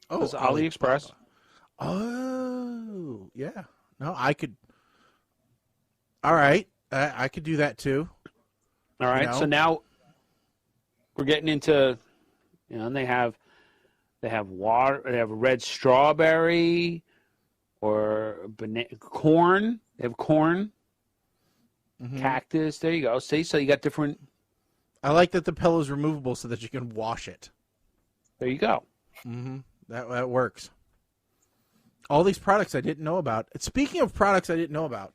Oh, AliExpress. Oh, yeah. No, I could. All right, I could do that too. All right. So now we're getting into, and they have water. They have red strawberry or corn. They have corn, cactus. There you go. See, so you got different. I like that the pillow is removable so that you can wash it. There you go. Mm-hmm. That works. All these products I didn't know about. Speaking of products I didn't know about,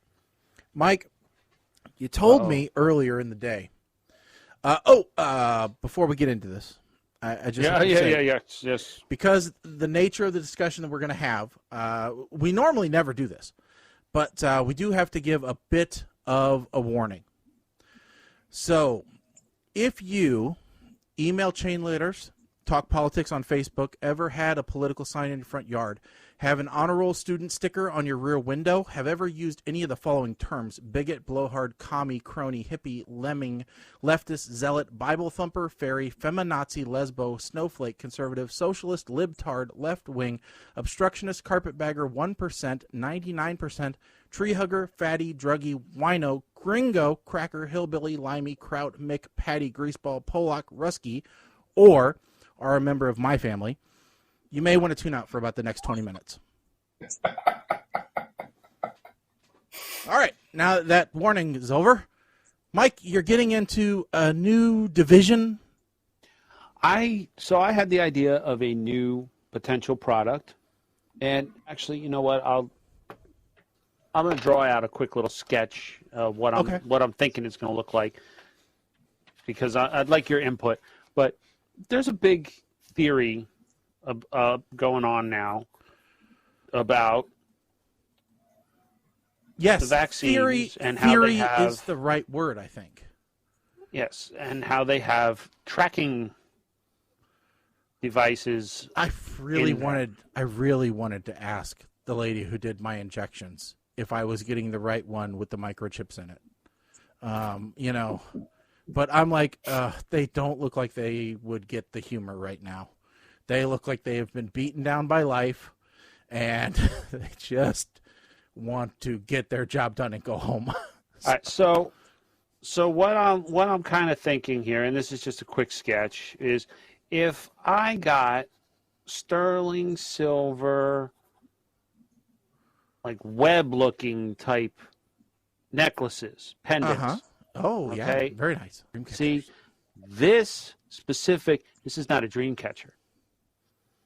Mike, you told me earlier in the day. Before we get into this, I just yes. Because the nature of the discussion that we're going to have, we normally never do this, but we do have to give a bit of a warning. So, if you email chain letters, talk politics on Facebook, ever had a political sign in your front yard, have an honor roll student sticker on your rear window, have ever used any of the following terms: bigot, blowhard, commie, crony, hippie, lemming, leftist, zealot, Bible thumper, fairy, feminazi, lesbo, snowflake, conservative, socialist, libtard, left-wing, obstructionist, carpetbagger, 1%, 99%, tree hugger, fatty, druggy, wino, gringo, cracker, hillbilly, limey, kraut, mick, patty, greaseball, Polak, rusky, or are a member of my family, you may want to tune out for about the next 20 minutes. All right, now that warning is over, Mike, you're getting into a new division. So I had the idea of a new potential product, and actually, you know what? I'm going to draw out a quick little sketch of what I'm thinking it's going to look like, because I'd like your input. But there's a big theory going on now about the vaccines and how they have. Theory is the right word, I think. Yes, and how they have tracking devices. I really wanted to ask the lady who did my injections if I was getting the right one with the microchips in it. But I'm like, they don't look like they would get the humor right now. They look like they have been beaten down by life, and they just want to get their job done and go home. All right, so what I'm kind of thinking here, and this is just a quick sketch, is if I got sterling silver, like web-looking type necklaces, pendants. Oh, yeah, very nice. See, this is not a dream catcher.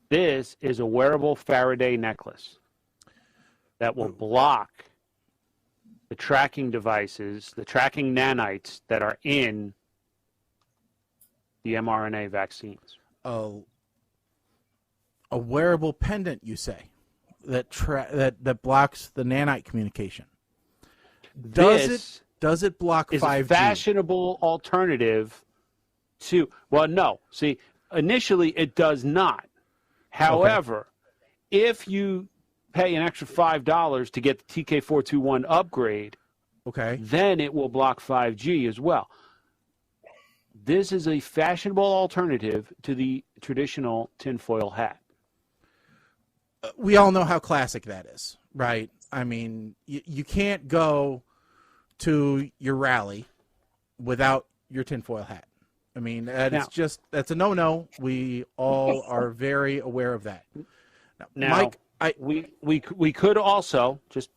This is a wearable Faraday necklace that will block the tracking devices, the tracking nanites that are in the mRNA vaccines. Oh, a wearable pendant, you say, that blocks the nanite communication. Does it block 5G? Is a fashionable alternative to, well, no. See, initially it does not. However, if you pay an extra $5 to get the TK421 upgrade, then it will block 5G as well. This is a fashionable alternative to the traditional tinfoil hat. We all know how classic that is. Right. I mean, you can't go to your rally without your tinfoil hat. I mean, that's a no-no. We all are very aware of that. Now, Mike, we could also just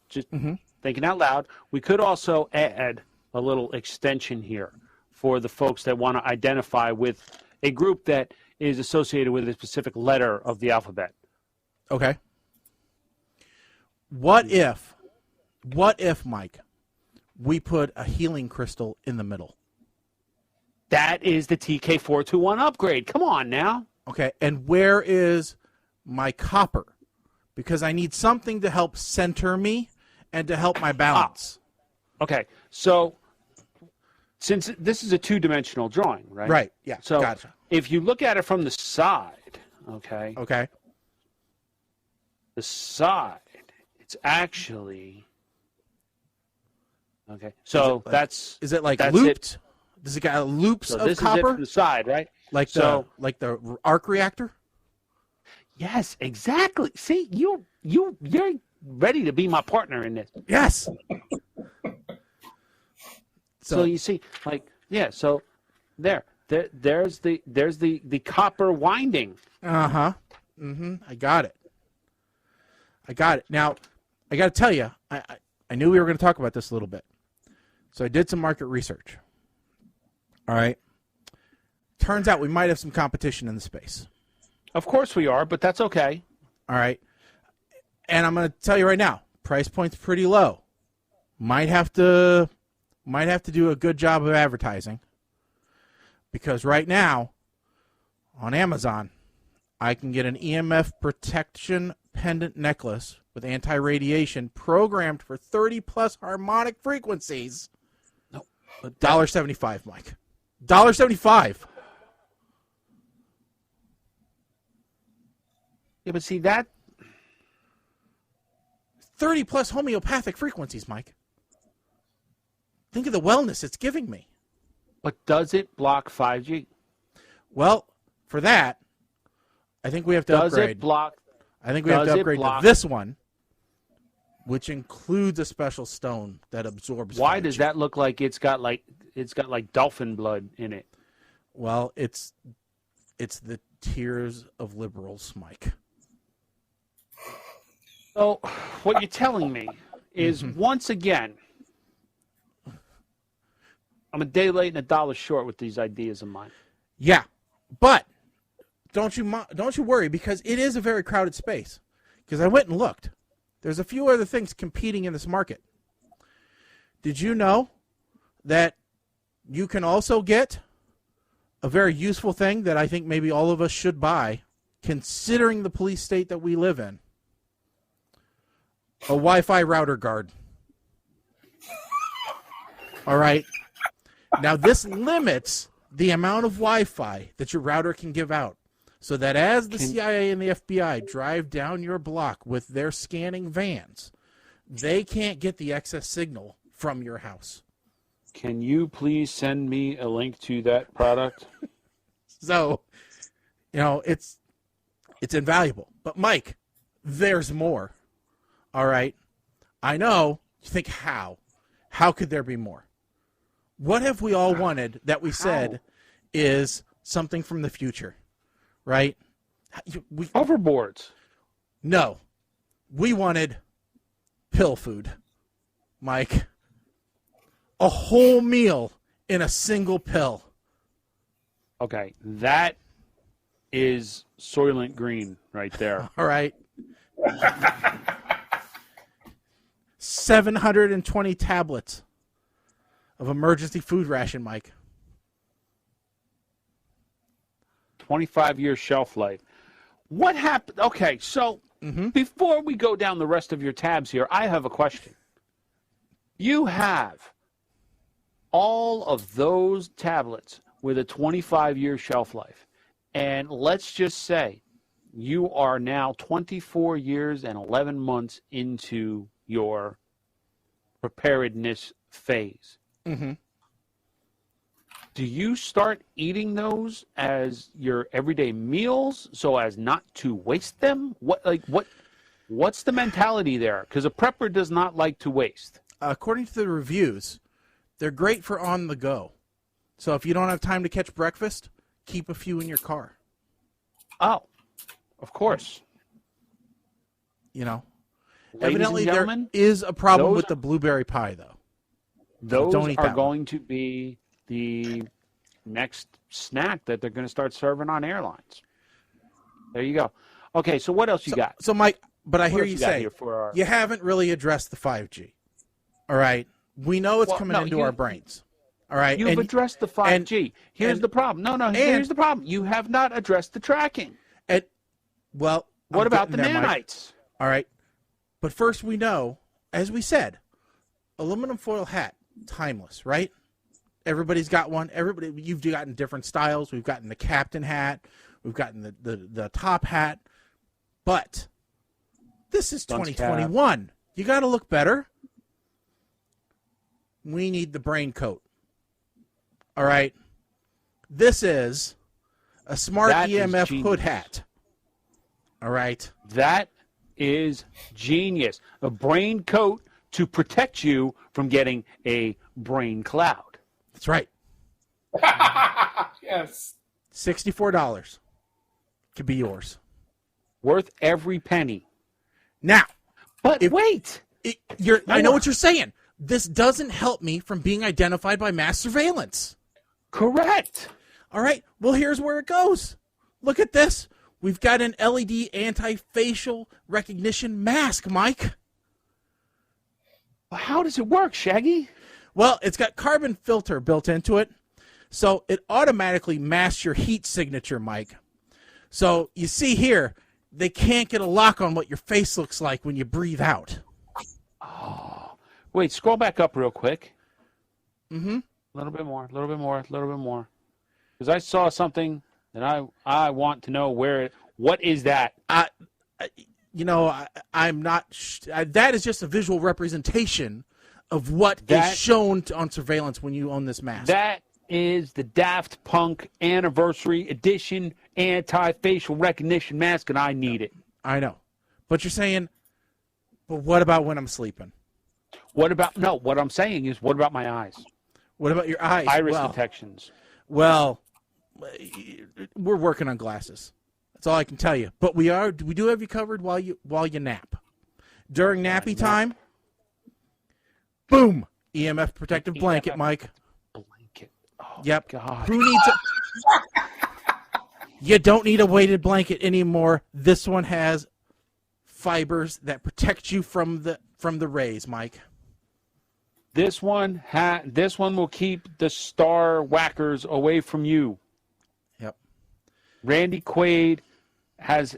thinking out loud. We could also add a little extension here for the folks that want to identify with a group that is associated with a specific letter of the alphabet. Okay. What if, Mike, we put a healing crystal in the middle? That is the TK421 upgrade. Come on now. Okay, and where is my copper? Because I need something to help center me and to help my balance. Okay, so since this is a two-dimensional drawing, right? Right, yeah, so gotcha. If you look at it from the side, okay? Okay. The side, it's actually... Okay, so Is it like that's looped? It. Does it got loops so of this copper? Is it from the side, right? Like the arc reactor? Yes, exactly. See, you're ready to be my partner in this. Yes. So you see, like, yeah. So there's the copper winding. I got it. Now, I got to tell you, I knew we were going to talk about this a little bit, so I did some market research. All right. Turns out we might have some competition in the space. Of course we are, but that's okay. All right. And I'm going to tell you right now, price point's pretty low. Might have to do a good job of advertising, because right now on Amazon, I can get an EMF protection pendant necklace with anti-radiation programmed for 30+ harmonic frequencies. No. $1.75, Mike. $1.75. Yeah, but see that 30+ homeopathic frequencies, Mike. Think of the wellness it's giving me. But does it block 5G? Well, for that, I think we have to upgrade. Does it block? I think we have to upgrade to this one, which includes a special stone that absorbs. Why 5G. does that look like it's got like dolphin blood in it? Well, it's the tears of liberals, Mike. So what you're telling me is once again, I'm a day late and a dollar short with these ideas of mine. Yeah, but don't you worry, because it is a very crowded space. Because I went and looked. There's a few other things competing in this market. Did you know that you can also get a very useful thing that I think maybe all of us should buy, considering the police state that we live in? A Wi-Fi router guard. All right. Now, this limits the amount of Wi-Fi that your router can give out, so that as the CIA and the FBI drive down your block with their scanning vans, they can't get the excess signal from your house. Can you please send me a link to that product? So, it's invaluable. But, Mike, there's more. All right? I know you think, how? How could there be more? What have we all wanted that we said is something from the future, right? Hoverboards. No. We wanted pill food, Mike. A whole meal in a single pill. Okay, that is Soylent Green right there. All right. 720 tablets of emergency food ration, Mike. 25-year shelf life. What happened? Okay, so before we go down the rest of your tabs here, I have a question. You have all of those tablets with a 25-year shelf life, and let's just say you are now 24 years and 11 months into your preparedness phase. Mm-hmm. Do you start eating those as your everyday meals so as not to waste them? What? What's the mentality there? Because a prepper does not like to waste. According to the reviews, they're great for on the go. So if you don't have time to catch breakfast, keep a few in your car. Oh, of course. You know, Ladies evidently and gentlemen, there is a problem with are- the blueberry pie, though. Those don't eat are that going to be the next snack that they're going to start serving on airlines. There you go. Okay, so what else you got? So, Mike, but I What hear else you got say here for our... you haven't really addressed the 5G. All right? We know it's Well, coming no, into you- our brains. All right? You've addressed the 5G. Here's the problem. Here's the problem. You have not addressed the tracking. Well, What about the there, Mike. nanites? All right. But first we know, as we said, aluminum foil hat, timeless, right? Everybody's got one. You've gotten different styles. We've gotten the captain hat. We've gotten the top hat. But this is Dunce 2021. You got to look better. We need the brain coat. All right. This is a smart That is EMF genius. hood hat. All right. That is genius. A brain coat to protect you from getting a brain cloud. That's right. Yes. $64 could be yours. Worth every penny. Now, But wait. I know what you're saying. This doesn't help me from being identified by mass surveillance. Correct. All right. Well, here's where it goes. Look at this. We've got an LED anti-facial recognition mask, Mike. Well, how does it work, Shaggy? Well, it's got carbon filter built into it, so it automatically masks your heat signature, Mike. So you see here, they can't get a lock on what your face looks like when you breathe out. Oh, wait, scroll back up real quick. Mm-hmm. A little bit more. Because I saw something that I want to know what is that? I'm not. That is just a visual representation of what is shown on surveillance when you own this mask. That is the Daft Punk Anniversary Edition anti-facial recognition mask, and I need it. I know, but you're saying, but what about when I'm sleeping? What I'm saying is, what about my eyes? What about your eyes? Iris detections. Well, we're working on glasses. That's all I can tell you. But we do have you covered while you nap. During nappy time, boom, EMF protective blanket, Mike. Blanket. Oh, yep. God. Who needs a? You don't need a weighted blanket anymore. This one has fibers that protect you from the rays, Mike. This one will keep the star whackers away from you. Yep. Randy Quaid has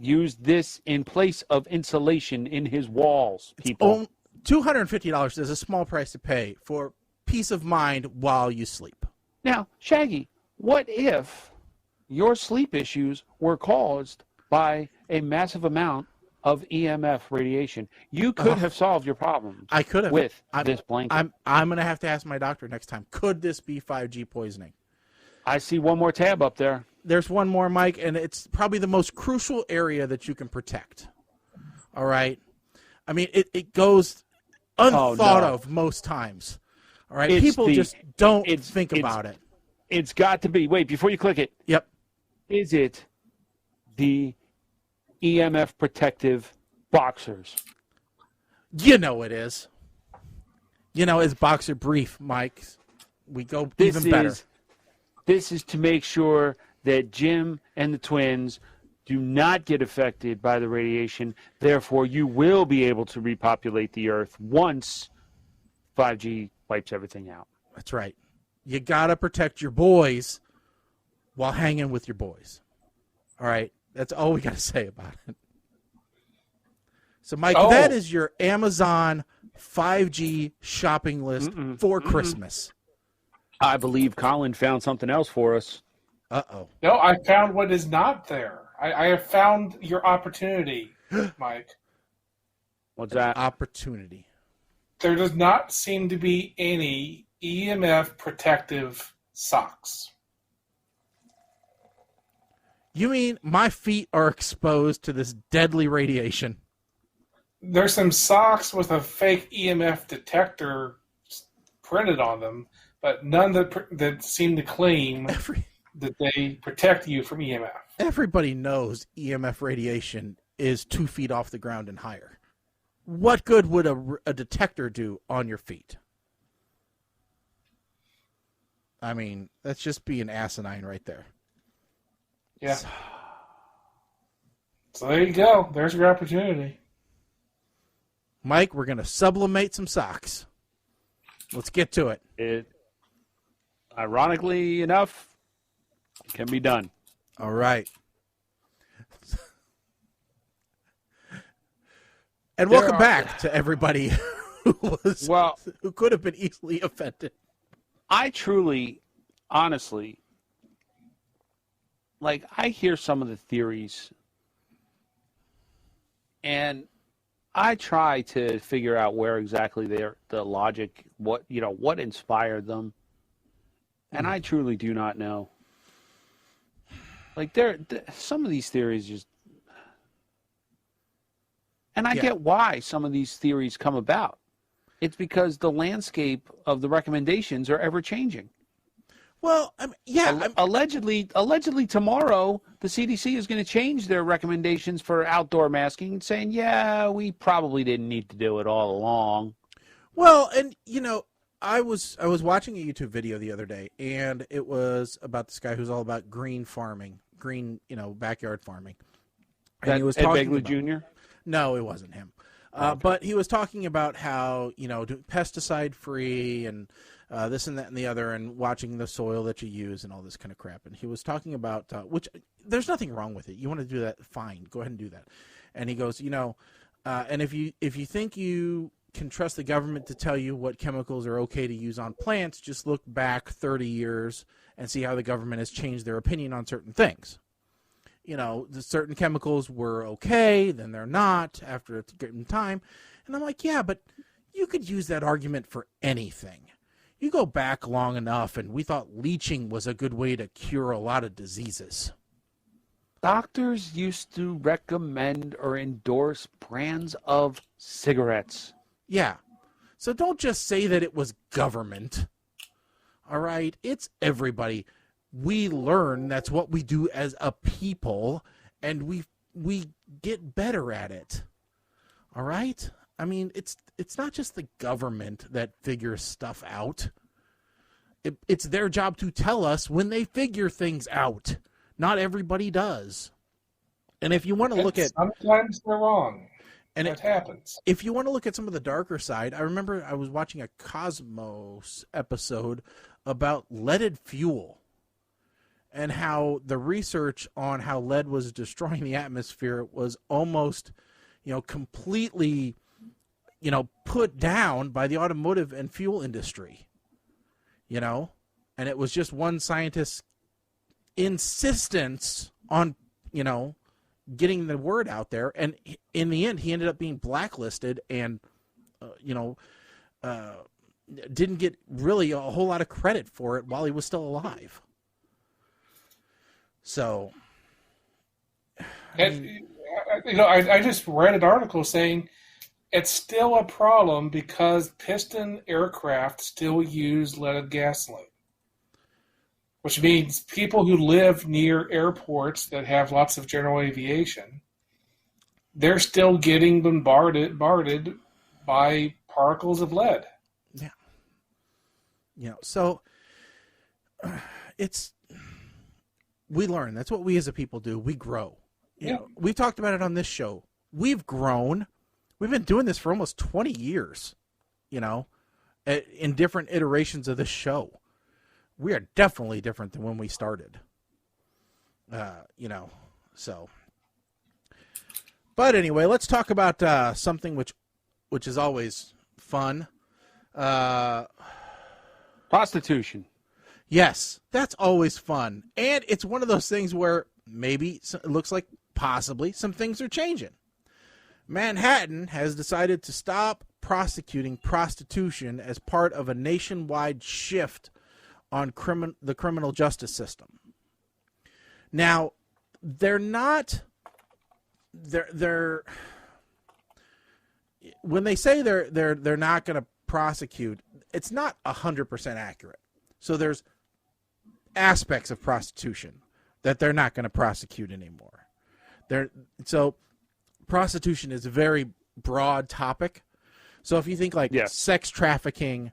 used this in place of insulation in his walls, people. $250 is a small price to pay for peace of mind while you sleep. Now, Shaggy, what if your sleep issues were caused by a massive amount of EMF radiation? You could have solved your problems. I could have with this blanket. I'm going to have to ask my doctor next time. Could this be 5G poisoning? I see one more tab up there. There's one more, Mike, and it's probably the most crucial area that you can protect. All right? I mean, it goes unthought of most times. All right? People just don't think about it. It's got to be. Wait, before you click it. Yep. Is it the EMF protective boxers? You know it is. You know, it's boxer brief, Mike. We go even better. This is to make sure that Jim and the twins do not get affected by the radiation. Therefore, you will be able to repopulate the Earth once 5G wipes everything out. That's right. You got to protect your boys while hanging with your boys. All right? That's all we got to say about it. So, Mike, that is your Amazon 5G shopping list for Christmas. I believe Colin found something else for us. Uh-oh. No, I found what is not there. I have found your opportunity, Mike. What's that? Opportunity. There does not seem to be any EMF protective socks. You mean my feet are exposed to this deadly radiation? there's some socks with a fake EMF detector printed on them, but none that seem to claim that they protect you from EMF. Everybody knows EMF radiation is 2 feet off the ground and higher. What good would a detector do on your feet? I mean, that's just being asinine right there. Yeah. So there you go. There's your opportunity. Mike, we're going to sublimate some socks. Let's get to it. Ironically enough, it can be done. All right. And welcome back to everybody who could have been easily offended. I truly, honestly, I hear some of the theories, and I try to figure out where exactly the logic, what inspired them, and I truly do not know. Some of these theories just, and I get why some of these theories come about. It's because the landscape of the recommendations are ever changing. Well, allegedly tomorrow the CDC is going to change their recommendations for outdoor masking, saying, "Yeah, we probably didn't need to do it all along." Well, and I was watching a YouTube video the other day, and it was about this guy who's all about green farming, backyard farming. And he was talking about Ed Begley Jr.? No, it wasn't him. Okay. But he was talking about how, pesticide-free and this and that and the other, and watching the soil that you use and all this kind of crap. And he was talking about, which there's nothing wrong with it. You want to do that, fine. Go ahead and do that. And he goes, and if you think you can trust the government to tell you what chemicals are okay to use on plants, just look back 30 years and see how the government has changed their opinion on certain things. The certain chemicals were okay, then they're not after a certain time. And I'm like, yeah, but you could use that argument for anything. You go back long enough, and we thought leaching was a good way to cure a lot of diseases. Doctors used to recommend or endorse brands of cigarettes. Yeah. So don't just say that it was government. All right? It's everybody. We learn, that's what we do as a people, and we get better at it. All right? I mean, it's not just the government that figures stuff out. It's their job to tell us when they figure things out. Not everybody does. And if you want to look at... Sometimes they're wrong. And it happens. If you want to look at some of the darker side, I remember I was watching a Cosmos episode about leaded fuel, and how the research on how lead was destroying the atmosphere was almost, completely, put down by the automotive and fuel industry, and it was just one scientist's insistence on, getting the word out there. And in the end, he ended up being blacklisted and, didn't get really a whole lot of credit for it while he was still alive. So, I just read an article saying it's still a problem because piston aircraft still use leaded gasoline, which means people who live near airports that have lots of general aviation, they're still getting bombarded by particles of lead. Yeah. So we learn. That's what we as a people do. We grow. We've talked about it on this show. We've grown. We've been doing this for almost 20 years, in different iterations of this show. We are definitely different than when we started, so. But anyway, let's talk about something which is always fun. Prostitution. Yes, that's always fun. And it's one of those things where maybe it looks like possibly some things are changing. Manhattan has decided to stop prosecuting prostitution as part of a nationwide shift on the criminal justice system. Now, they're not... when they say they're not going to prosecute, it's not 100% accurate. So there's aspects of prostitution that they're not going to prosecute anymore. So prostitution is a very broad topic. So if you think like sex trafficking,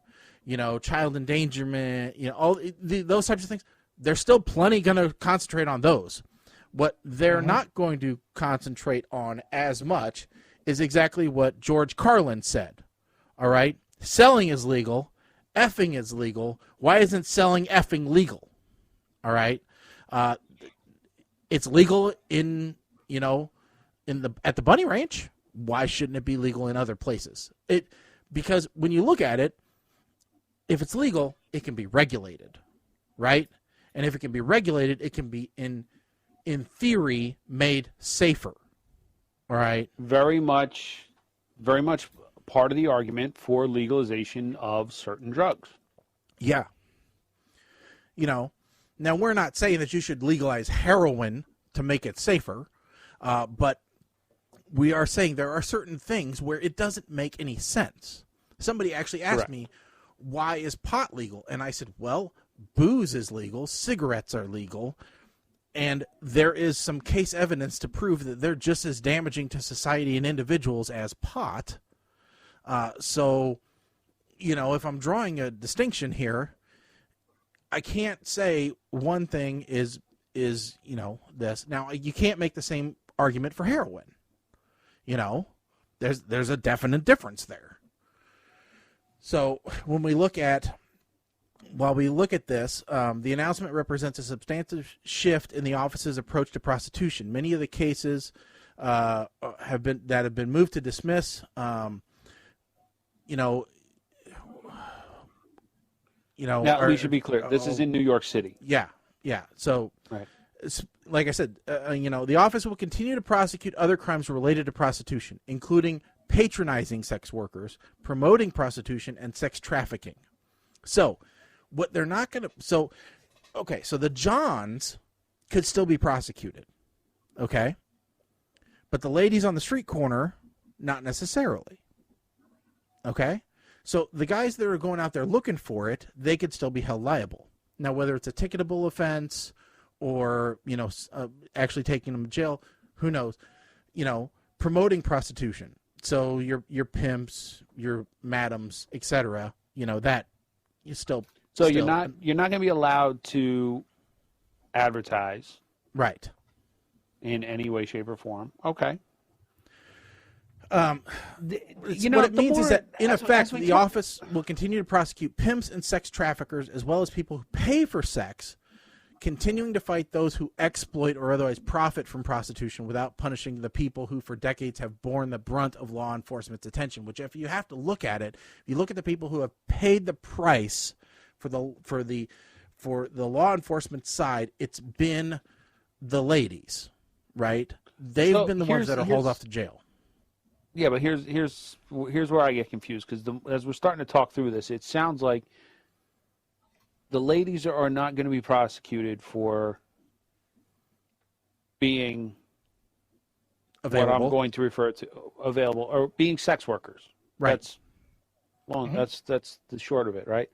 child endangerment, all those types of things, they're still plenty going to concentrate on those. What they're not going to concentrate on as much is exactly what George Carlin said. All right? Selling is legal. Effing is legal. Why isn't selling effing legal? All right? It's legal at the bunny ranch. Why shouldn't it be legal in other places? Because when you look at it, if it's legal, it can be regulated, right? And if it can be regulated, it can be in theory made safer. All right. Very much part of the argument for legalization of certain drugs. Yeah. Now we're not saying that you should legalize heroin to make it safer, but we are saying there are certain things where it doesn't make any sense. Somebody actually asked me, why is pot legal? And I said, well, booze is legal, cigarettes are legal, and there is some case evidence to prove that they're just as damaging to society and individuals as pot. So, if I'm drawing a distinction here, I can't say one thing is this. Now, you can't make the same argument for heroin. There's a definite difference there. So while we look at this, the announcement represents a substantive shift in the office's approach to prostitution. Many of the cases have been moved to dismiss. Now we should be clear. This is in New York City. Yeah. So, right. Like I said, the office will continue to prosecute other crimes related to prostitution, including patronizing sex workers, promoting prostitution, and sex trafficking. So, what they're not going to... So the Johns could still be prosecuted, okay? But the ladies on the street corner, not necessarily, okay? So the guys that are going out there looking for it, they could still be held liable. Now, whether it's a ticketable offense or, actually taking them to jail, who knows? Promoting prostitution. So your pimps, your madams, etc., that you still... So you're not going to be allowed to advertise, right, in any way, shape, or form. Okay. What it means is that, in effect, the office will continue to prosecute pimps and sex traffickers, as well as people who pay for sex, continuing to fight those who exploit or otherwise profit from prostitution without punishing the people who, for decades, have borne the brunt of law enforcement's attention. Which, if you have to look at it, if you look at the people who have paid the price for the law enforcement side, it's been the ladies, right? They've been the ones that are hauled off to jail. Yeah, but here's where I get confused, because as we're starting to talk through this, it sounds like the ladies are not going to be prosecuted for being available. What I'm going to refer to available, or being sex workers. Right. That's the short of it, right?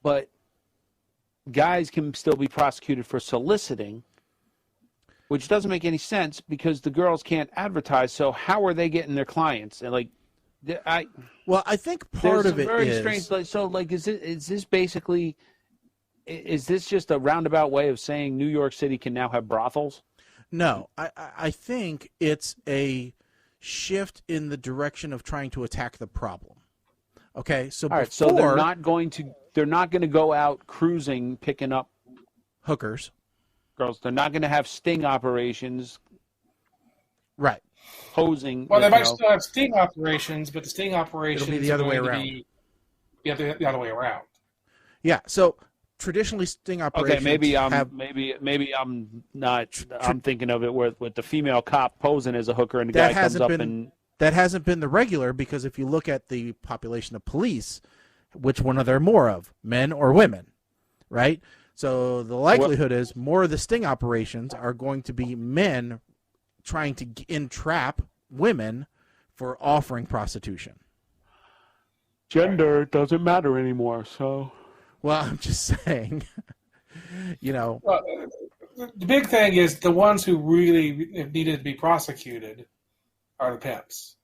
But guys can still be prosecuted for soliciting, which doesn't make any sense because the girls can't advertise. So how are they getting their clients? And I think part of it is very strange. Is this basically? Is this just a roundabout way of saying New York City can now have brothels? No, I think it's a shift in the direction of trying to attack the problem. Okay, so so they're not going to go out cruising picking up hookers. Girls, they're not going to have sting operations. Right. Hosing. Well, they might still have sting operations, but the sting operations it'll be the other way around. The other way around. Yeah. So traditionally, sting operations. Okay, maybe I'm not. I'm thinking of it with the female cop posing as a hooker, and the guy comes up and. That hasn't been the regular, because if you look at the population of police, which one are there more of, men or women, right? So the likelihood is more of the sting operations are going to be men trying to entrap women for offering prostitution. Gender doesn't matter anymore, so. Well, I'm just saying, Well, the big thing is the ones who really needed to be prosecuted are the pimps.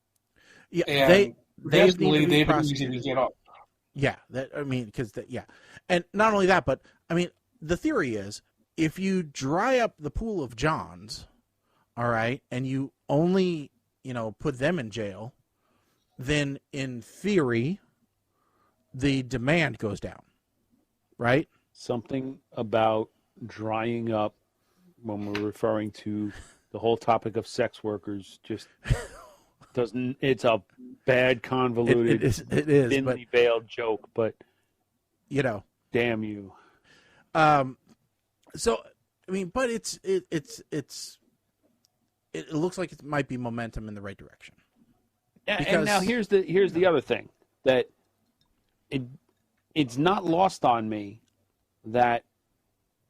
Yeah, And they've been easy to get off. Yeah, and not only that, but I mean, the theory is if you dry up the pool of Johns, all right, and you only put them in jail, then in theory, the demand goes down, right? Something about drying up when we're referring to the whole topic of sex workers just doesn't. It's a bad, convoluted, it is thinly veiled joke, but damn you. So I mean, but it looks like it might be momentum in the right direction. Yeah, and now here's the other thing that it's not lost on me that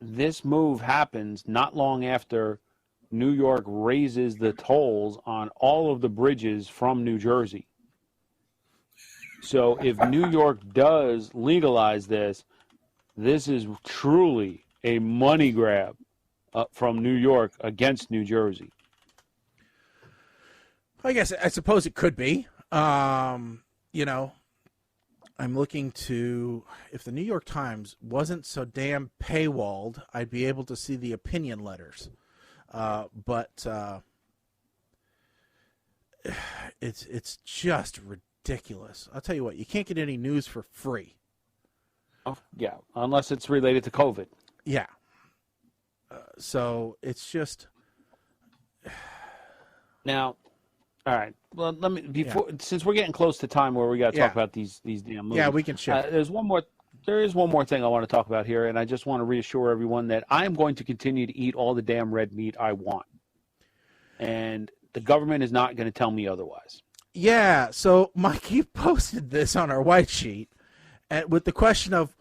this move happens not long after New York raises the tolls on all of the bridges from New Jersey. So if New York does legalize this is truly a money grab from New York against New Jersey. I suppose it could be. I'm looking to, if the New York Times wasn't so damn paywalled, I'd be able to see the opinion letters. But it's just ridiculous. I'll tell you what, you can't get any news for free. Oh, yeah, unless it's related to COVID. Yeah. So it's just. Now, all right. Well, let me since we're getting close to time where we got to talk about these damn movies. Yeah, we can shift. There is one more thing I want to talk about here, and I just want to reassure everyone that I am going to continue to eat all the damn red meat I want, and the government is not going to tell me otherwise. Yeah. So Mikey posted this on our white sheet, with the question of,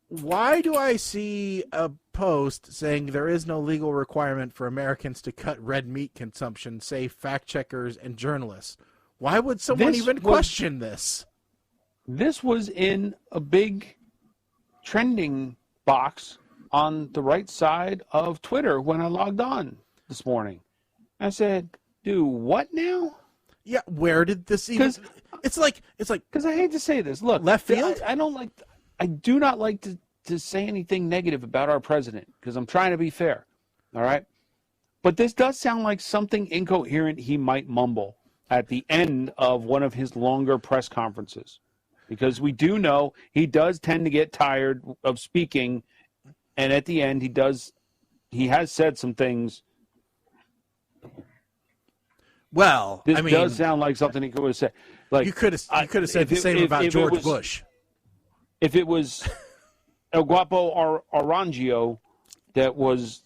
why do I see a post saying there is no legal requirement for Americans to cut red meat consumption, say fact checkers and journalists? Why would someone question this? This was in a big trending box on the right side of Twitter when I logged on this morning. I said, "Do what now?" Yeah, where did this even? It's like because I hate to say this. Look, left field. I do not like to say anything negative about our president because I'm trying to be fair. All right. But this does sound like something incoherent he might mumble at the end of one of his longer press conferences, because we do know he does tend to get tired of speaking. And at the end, he has said some things. Well, this does sound like something he could have said. Like you could have said the same about George Bush. If it was El Guapo Arangio that was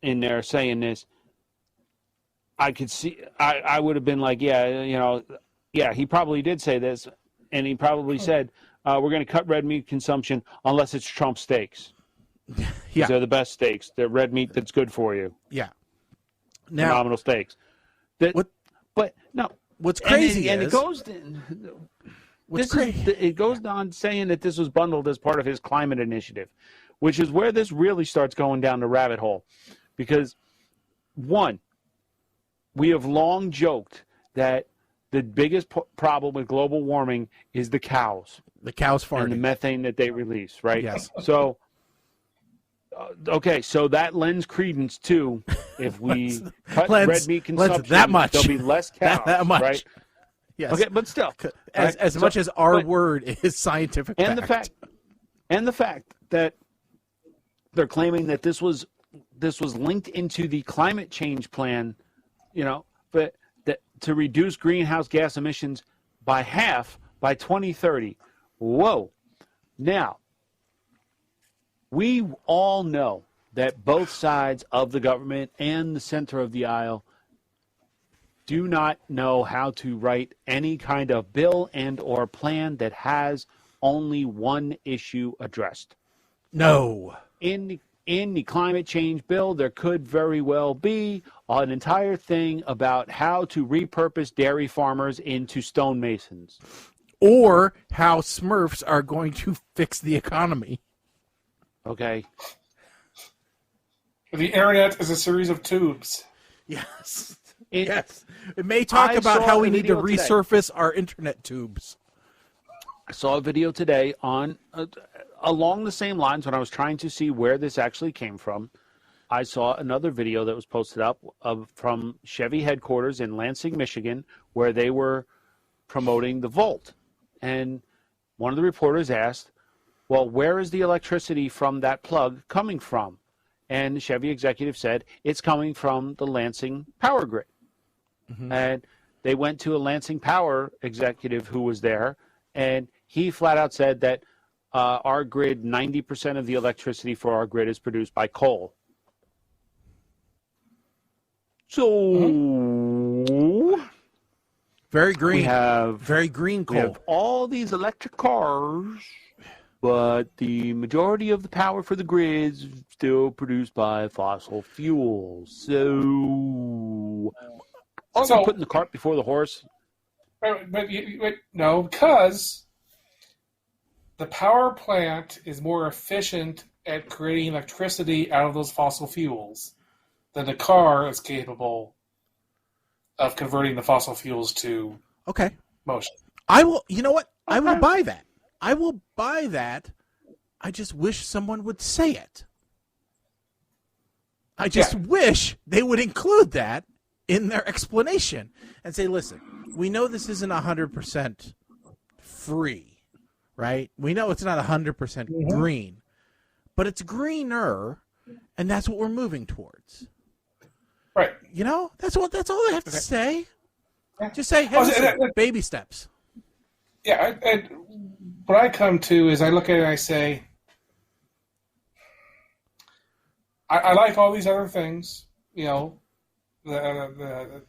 in there saying this, I could see. I would have been like, he probably did say this, and he probably said, "We're going to cut red meat consumption unless it's Trump steaks. Yeah, they're the best steaks. They're red meat that's good for you. Yeah, phenomenal steaks. What's crazy and it goes. It goes on saying that this was bundled as part of his climate initiative, which is where this really starts going down the rabbit hole. Because, one, we have long joked that the biggest problem with global warming is the cows. The cows farting. And the methane that they release, right? Yes. So, so that lends credence to, if we cut red meat consumption, that much. there'll be less cows, that much. right? Yes. Okay, but still, as much as our word is scientific fact. The fact that they're claiming that this was linked into the climate change plan, but that to reduce greenhouse gas emissions by half by 2030. Whoa! Now, we all know that both sides of the government and the center of the aisle do not know how to write any kind of bill and or plan that has only one issue addressed. No. In in the climate change bill, there could very well be an entire thing about how to repurpose dairy farmers into stonemasons. Or how Smurfs are going to fix the economy. Okay. The internet is a series of tubes. Yes. Yes. It may talk about how we need to resurface our internet tubes. I saw a video today on along the same lines when I was trying to see where this actually came from. I saw another video that was posted up from Chevy headquarters in Lansing, Michigan, where they were promoting the Volt. And one of the reporters asked, well, where is the electricity from that plug coming from? And the Chevy executive said, it's coming from the Lansing power grid. Mm-hmm. And they went to a Lansing Power executive who was there, and he flat out said that our grid, 90% of the electricity for our grid is produced by coal. So, very green. Very green coal. We have all these electric cars, but the majority of the power for the grid is still produced by fossil fuels. So, putting the cart before the horse. But no, because the power plant is more efficient at creating electricity out of those fossil fuels than the car is capable of converting the fossil fuels to motion. I will. You know what? I will buy that. I will buy that. I just wish someone would say it. I just wish they would include that in their explanation and say, listen, we know this isn't 100% free, right? We know it's not 100% green, but it's greener, and that's what we're moving towards. Right. You know, that's all they have to say. Just say, hey, listen, baby steps. Yeah, what I come to is I look at it and I say, I like all these other things, you know, the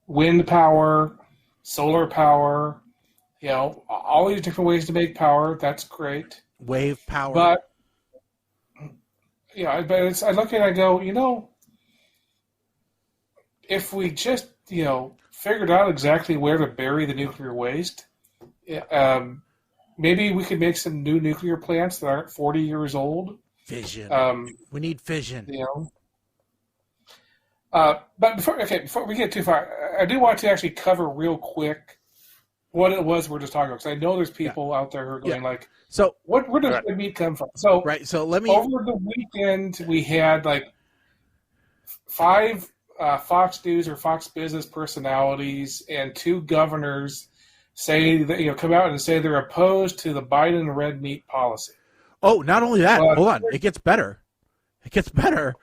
wind power, solar power, you know, all these different ways to make power. That's great. Wave power. But, you know, I look at it and I go, you know, if we just, you know, figured out exactly where to bury the nuclear waste, maybe we could make some new nuclear plants that aren't 40 years old. Fission. We need fission. You know. But before we get too far, I do want to actually cover real quick what it was we're just talking about, because I know there's people out there who are going like, so where does the meat come from? So so let me. Over the weekend, we had like 5 Fox News or Fox Business personalities and 2 governors say that, you know, come out and say they're opposed to the Biden red meat policy. Oh, not only that. Hold on, it gets better. It gets better.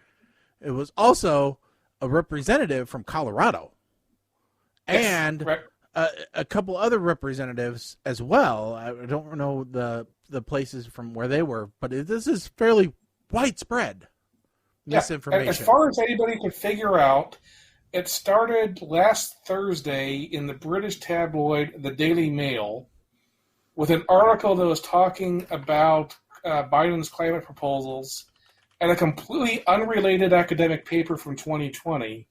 It was also a representative from Colorado, and a couple other representatives as well. I don't know the places from where they were, but this is fairly widespread misinformation. As far as anybody could figure out, it started last Thursday in the British tabloid The Daily Mail with an article that was talking about Biden's climate proposals and a completely unrelated academic paper from 2020,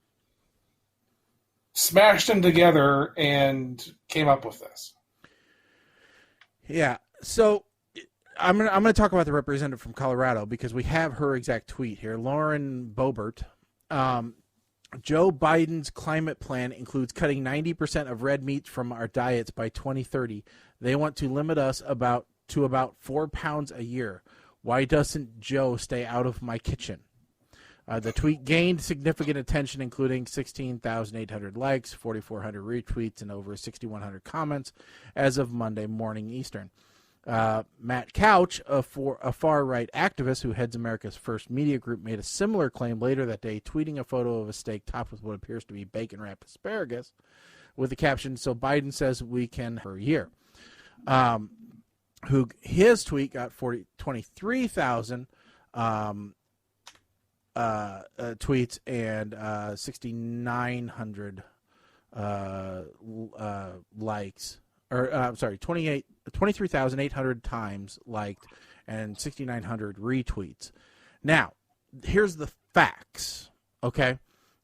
smashed them together and came up with this. Yeah, so I'm gonna talk about the representative from Colorado because we have her exact tweet here. Lauren Boebert. Joe Biden's climate plan includes cutting 90% of red meat from our diets by 2030. They want to limit us to about 4 pounds a year. Why doesn't Joe stay out of my kitchen? The tweet gained significant attention, including 16,800 likes, 4,400 retweets, and over 6,100 comments as of Monday morning Eastern. Matt Couch, a far-right activist who heads America's First Media Group, made a similar claim later that day, tweeting a photo of a steak topped with what appears to be bacon-wrapped asparagus with the caption, "So Biden says we can per year." His tweet got 23,000 tweets and 6,900 likes. 23,800 times liked and 6,900 retweets. Now, here's the facts, okay,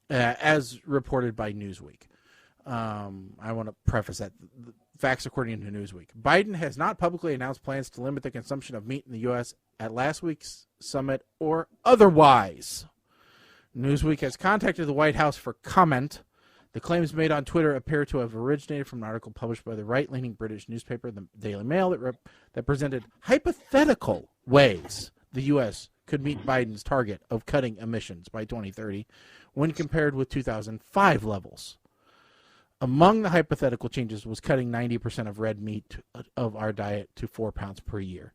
as reported by Newsweek. I want to preface that. The facts according to Newsweek. Biden has not publicly announced plans to limit the consumption of meat in the U.S. at last week's summit or otherwise. Newsweek has contacted the White House for comment. The claims made on Twitter appear to have originated from an article published by the right-leaning British newspaper, the Daily Mail, that presented hypothetical ways the U.S. could meet Biden's target of cutting emissions by 2030 when compared with 2005 levels. Among the hypothetical changes was cutting 90% of red meat of our diet to 4 pounds per year.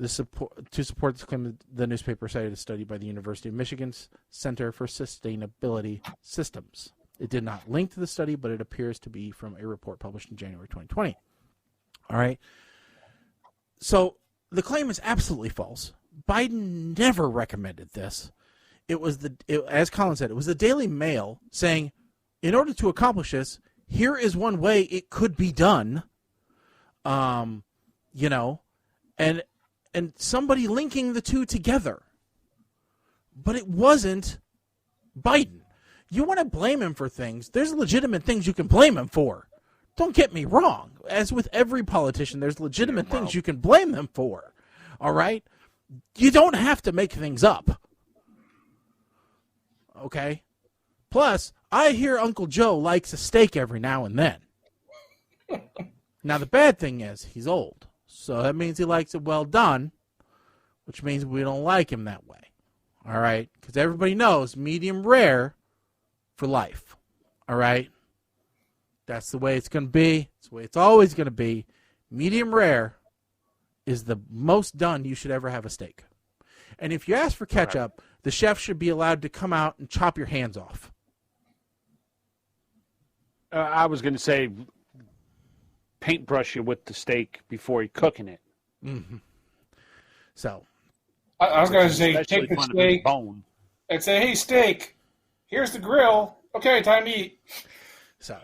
To support this claim, the newspaper cited a study by the University of Michigan's Center for Sustainability Systems. It did not link to the study, but it appears to be from a report published in January 2020. All right. So the claim is absolutely false. Biden never recommended this. It was as Colin said, it was the Daily Mail saying, in order to accomplish this, here is one way it could be done. And somebody linking the two together. But it wasn't Biden. You want to blame him for things, there's legitimate things you can blame him for. Don't get me wrong. As with every politician, there's legitimate things you can blame them for. All right? You don't have to make things up. Okay? Plus, I hear Uncle Joe likes a steak every now and then. Now, the bad thing is he's old. So that means he likes it well done, which means we don't like him that way. All right? Because everybody knows medium rare for life. All right? That's the way it's going to be. It's the way it's always going to be. Medium rare is the most done you should ever have a steak. And if you ask for ketchup, the chef should be allowed to come out and chop your hands off. I was going to say paintbrush you with the steak before you're cooking it. Mm-hmm. So. I was going to say, Especially take the steak and say, hey, steak, here's the grill. Okay, time to eat. So,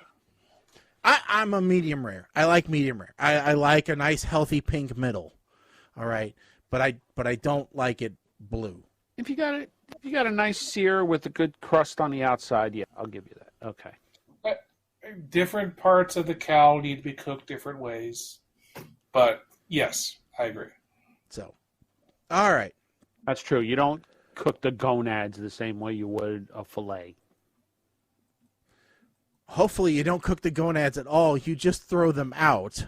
I'm a medium rare. I like medium rare. I like a nice, healthy pink middle. All right, but I don't like it blue. If you got a nice sear with a good crust on the outside, yeah, I'll give you that. Okay. Different parts of the cow need to be cooked different ways, but yes, I agree. So, all right, that's true. You don't cook the gonads the same way you would a fillet. Hopefully you don't cook the gonads at all. You just throw them out.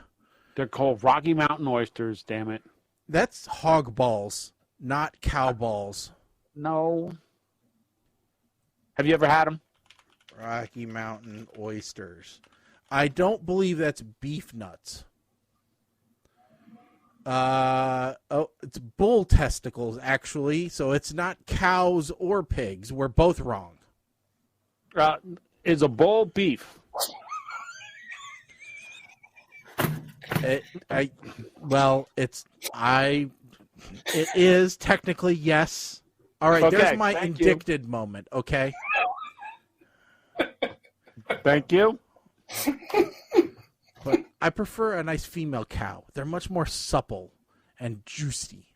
They're called Rocky Mountain oysters, damn it. That's hog balls, not cow balls. No. Have you ever had them? Rocky Mountain oysters. I don't believe that's beef nuts. It's bull testicles, actually. So it's not cows or pigs. We're both wrong. Is a bull beef? It is technically yes. All right, okay, there's my indicted moment, okay? Thank you. But I prefer a nice female cow. They're much more supple and juicy.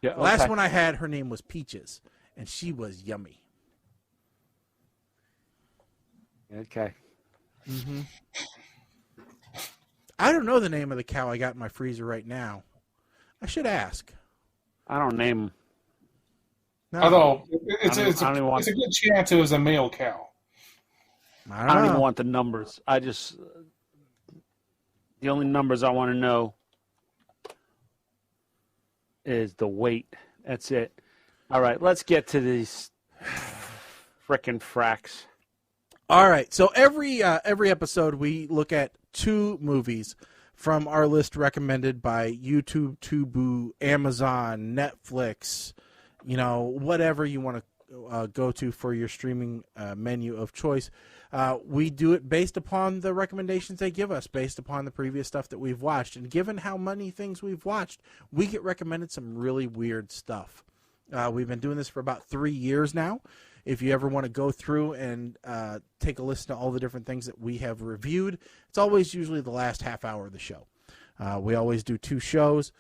Yeah, okay. Last one I had, her name was Peaches, and she was yummy. Okay. Mm-hmm. I don't know the name of the cow I got in my freezer right now. I should ask. I don't name them. No. Although, it's a good chance it was a male cow. I don't even want the numbers. The only numbers I want to know is the weight. That's it. All right, let's get to these frickin' fracks. All right, so every episode we look at 2 movies from our list recommended by YouTube, Tubu, Amazon, Netflix, whatever you want to go to for your streaming menu of choice. We do it based upon the recommendations they give us, based upon the previous stuff that we've watched. And given how many things we've watched, we get recommended some really weird stuff. We've been doing this for about 3 years now. If you ever want to go through and take a listen to all the different things that we have reviewed, it's always usually the last half hour of the show. We always do 2 shows.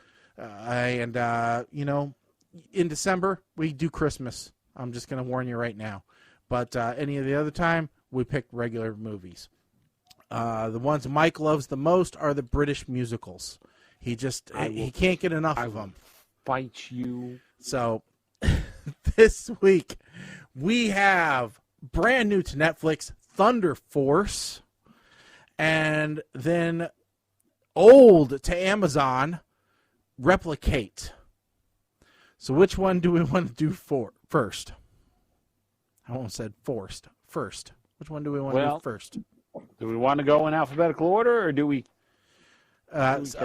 in December, we do Christmas. I'm just going to warn you right now. But any of the other time, we pick regular movies. The ones Mike loves the most are the British musicals. He can't get enough of them. Fight you. So this week, we have brand new to Netflix, Thunder Force, and then old to Amazon, Replicate. So which one do we want to do first? I almost said forced. First. Which one do we want to do first? Do we want to go in alphabetical order, or do we? Let's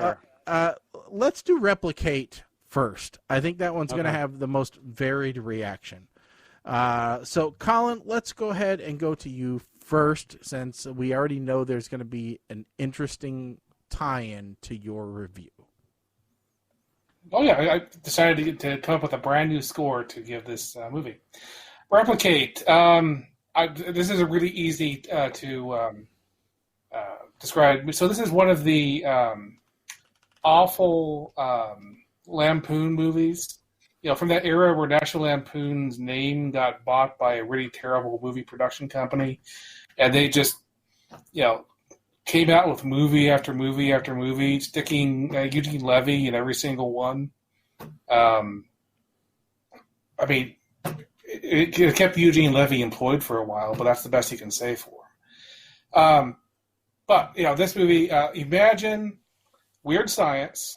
do Replicate first. I think that one's going to have the most varied reaction. So, Colin, let's go ahead and go to you first, since we already know there's going to be an interesting tie-in to your review. Oh, yeah. I decided to come up with a brand new score to give this movie. Replicate. This is a really easy to describe. So this is one of the awful Lampoon movies. From that era where National Lampoon's name got bought by a really terrible movie production company, and they just, came out with movie after movie after movie, sticking Eugene Levy in every single one. It kept Eugene Levy employed for a while, but that's the best you can say for him. But this movie, imagine Weird Science,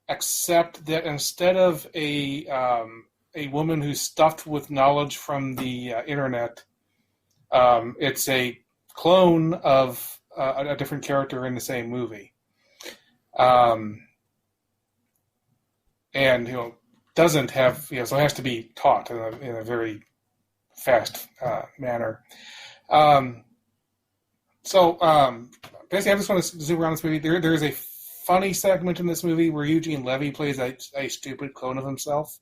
except that instead of a woman who's stuffed with knowledge from the internet, it's a clone of a different character in the same movie, and doesn't have so it has to be taught in a very fast manner. Basically, I just want to zoom around this movie. There's a funny segment in this movie where Eugene Levy plays a stupid clone of himself.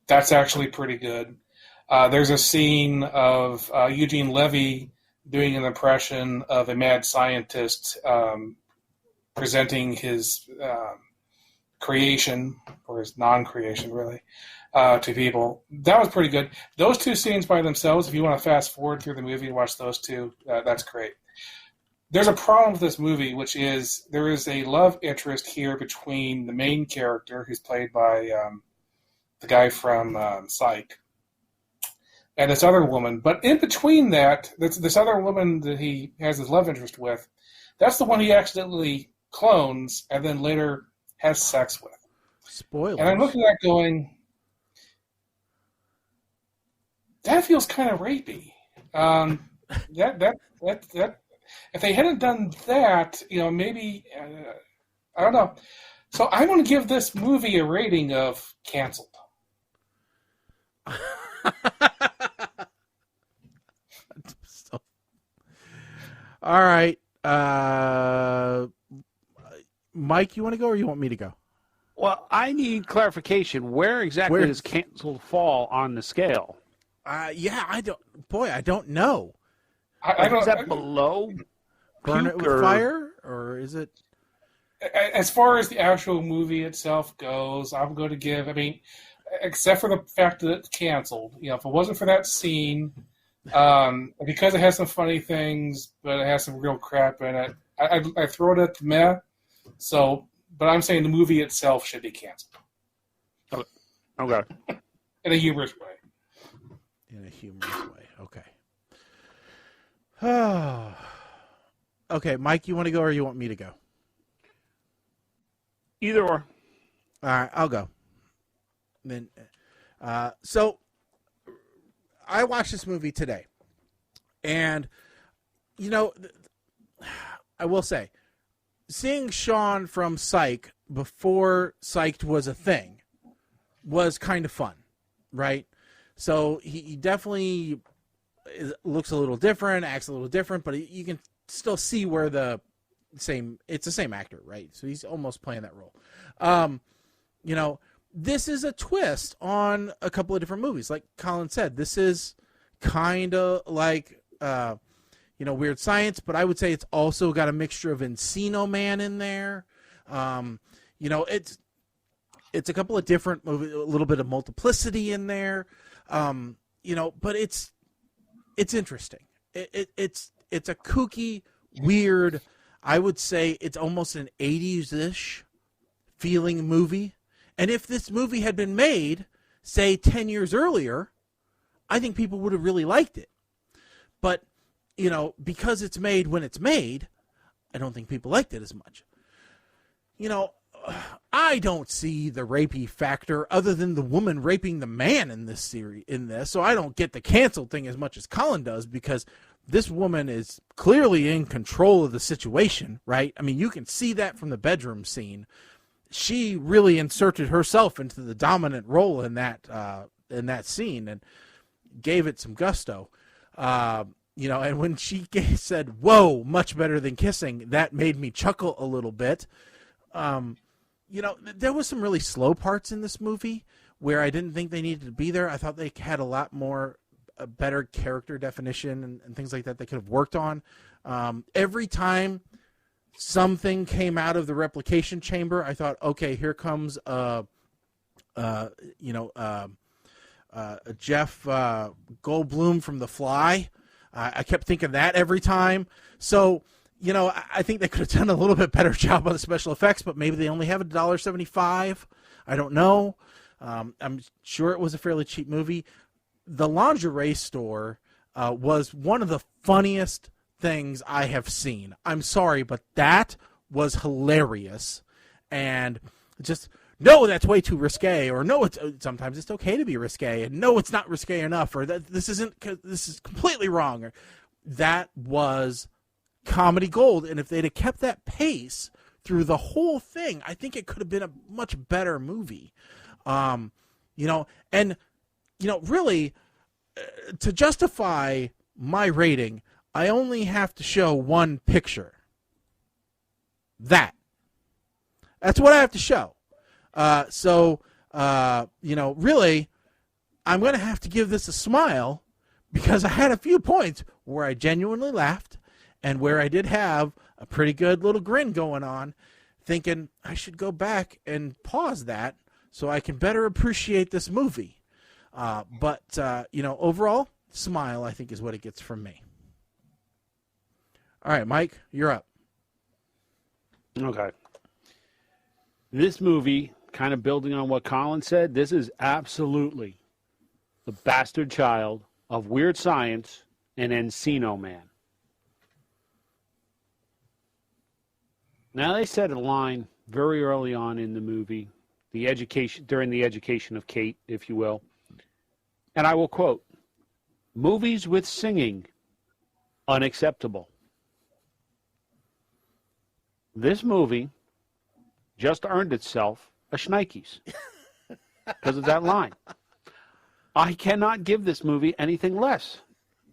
That's actually pretty good. There's a scene of Eugene Levy doing an impression of a mad scientist presenting his creation, or his non-creation, really, to people. That was pretty good. Those two scenes by themselves, if you want to fast forward through the movie and watch those two, that's great. There's a problem with this movie, which is there is a love interest here between the main character, who's played by the guy from Psych, and this other woman. But in between that, this other woman that he has his love interest with, that's the one he accidentally clones and then later has sex with. Spoilers. And I'm looking at that going, that feels kind of rapey. That if they hadn't done that, maybe I don't know. So I'm going to give this movie a rating of canceled. All right. Mike, you want to go or you want me to go? Well, I need clarification. Where exactly does canceled fall on the scale? I don't know. Is that below Burn It With Fire, or is it? As far as the actual movie itself goes, I'm going to give, except for the fact that it's canceled, if it wasn't for that scene, because it has some funny things, but it has some real crap in it, I throw it at the meh. So, but I'm saying the movie itself should be canceled. Okay. In a humorous way. Okay. Okay, Mike, you want to go or you want me to go? Either or. All right, I'll go. Then, so I watched this movie today, and I will say, seeing Sean from Psych before Psyched was a thing was kind of fun, right? So he definitely looks a little different, acts a little different, but you can still see where it's the same actor, right? So he's almost playing that role. This is a twist on a couple of different movies. Like Colin said, this is kind of like, Weird Science, but I would say it's also got a mixture of Encino Man in there. it's a couple of different movies, a little bit of multiplicity in there, but it's interesting. It's a kooky, weird. I would say it's almost an 80s-ish feeling movie. And if this movie had been made, say, 10 years earlier, I think people would have really liked it. But, because it's made when it's made, I don't think people liked it as much. I don't see the rapey factor other than the woman raping the man in this series, so I don't get the canceled thing as much as Colin does, because this woman is clearly in control of the situation, right? I mean, you can see that from the bedroom scene. She really inserted herself into the dominant role in that scene and gave it some gusto. And when she said, "Whoa, much better than kissing," that made me chuckle a little bit. There was some really slow parts in this movie where I didn't think they needed to be there. I thought they had a lot more, a better character definition and things like that they could have worked on. Every time something came out of the replication chamber, I thought, okay, here comes Jeff Goldblum from The Fly. I kept thinking that every time. So, I think they could have done a little bit better job on the special effects, but maybe they only have $1.75. I don't know. I'm sure it was a fairly cheap movie. The lingerie store was one of the funniest things I have seen. I'm sorry, but that was hilarious. And just, no, that's way too risque, or no, sometimes it's okay to be risque, and no, it's not risque enough, or this is completely wrong. Or, that was comedy gold, and if they'd have kept that pace through the whole thing, I think it could have been a much better movie. Really, to justify my rating, I only have to show one picture. That's what I have to show. Really, I'm going to have to give this a smile, because I had a few points where I genuinely laughed and where I did have a pretty good little grin going on, thinking I should go back and pause that so I can better appreciate this movie. Overall, smile, I think, is what it gets from me. All right, Mike, you're up. Okay. This movie, kind of building on what Colin said, this is absolutely the bastard child of Weird Science and Encino Man. Now, they said a line very early on in the movie, during the education of Kate, if you will, and I will quote, "Movies with singing, unacceptable." This movie just earned itself a Schnikes because of that line. I cannot give this movie anything less,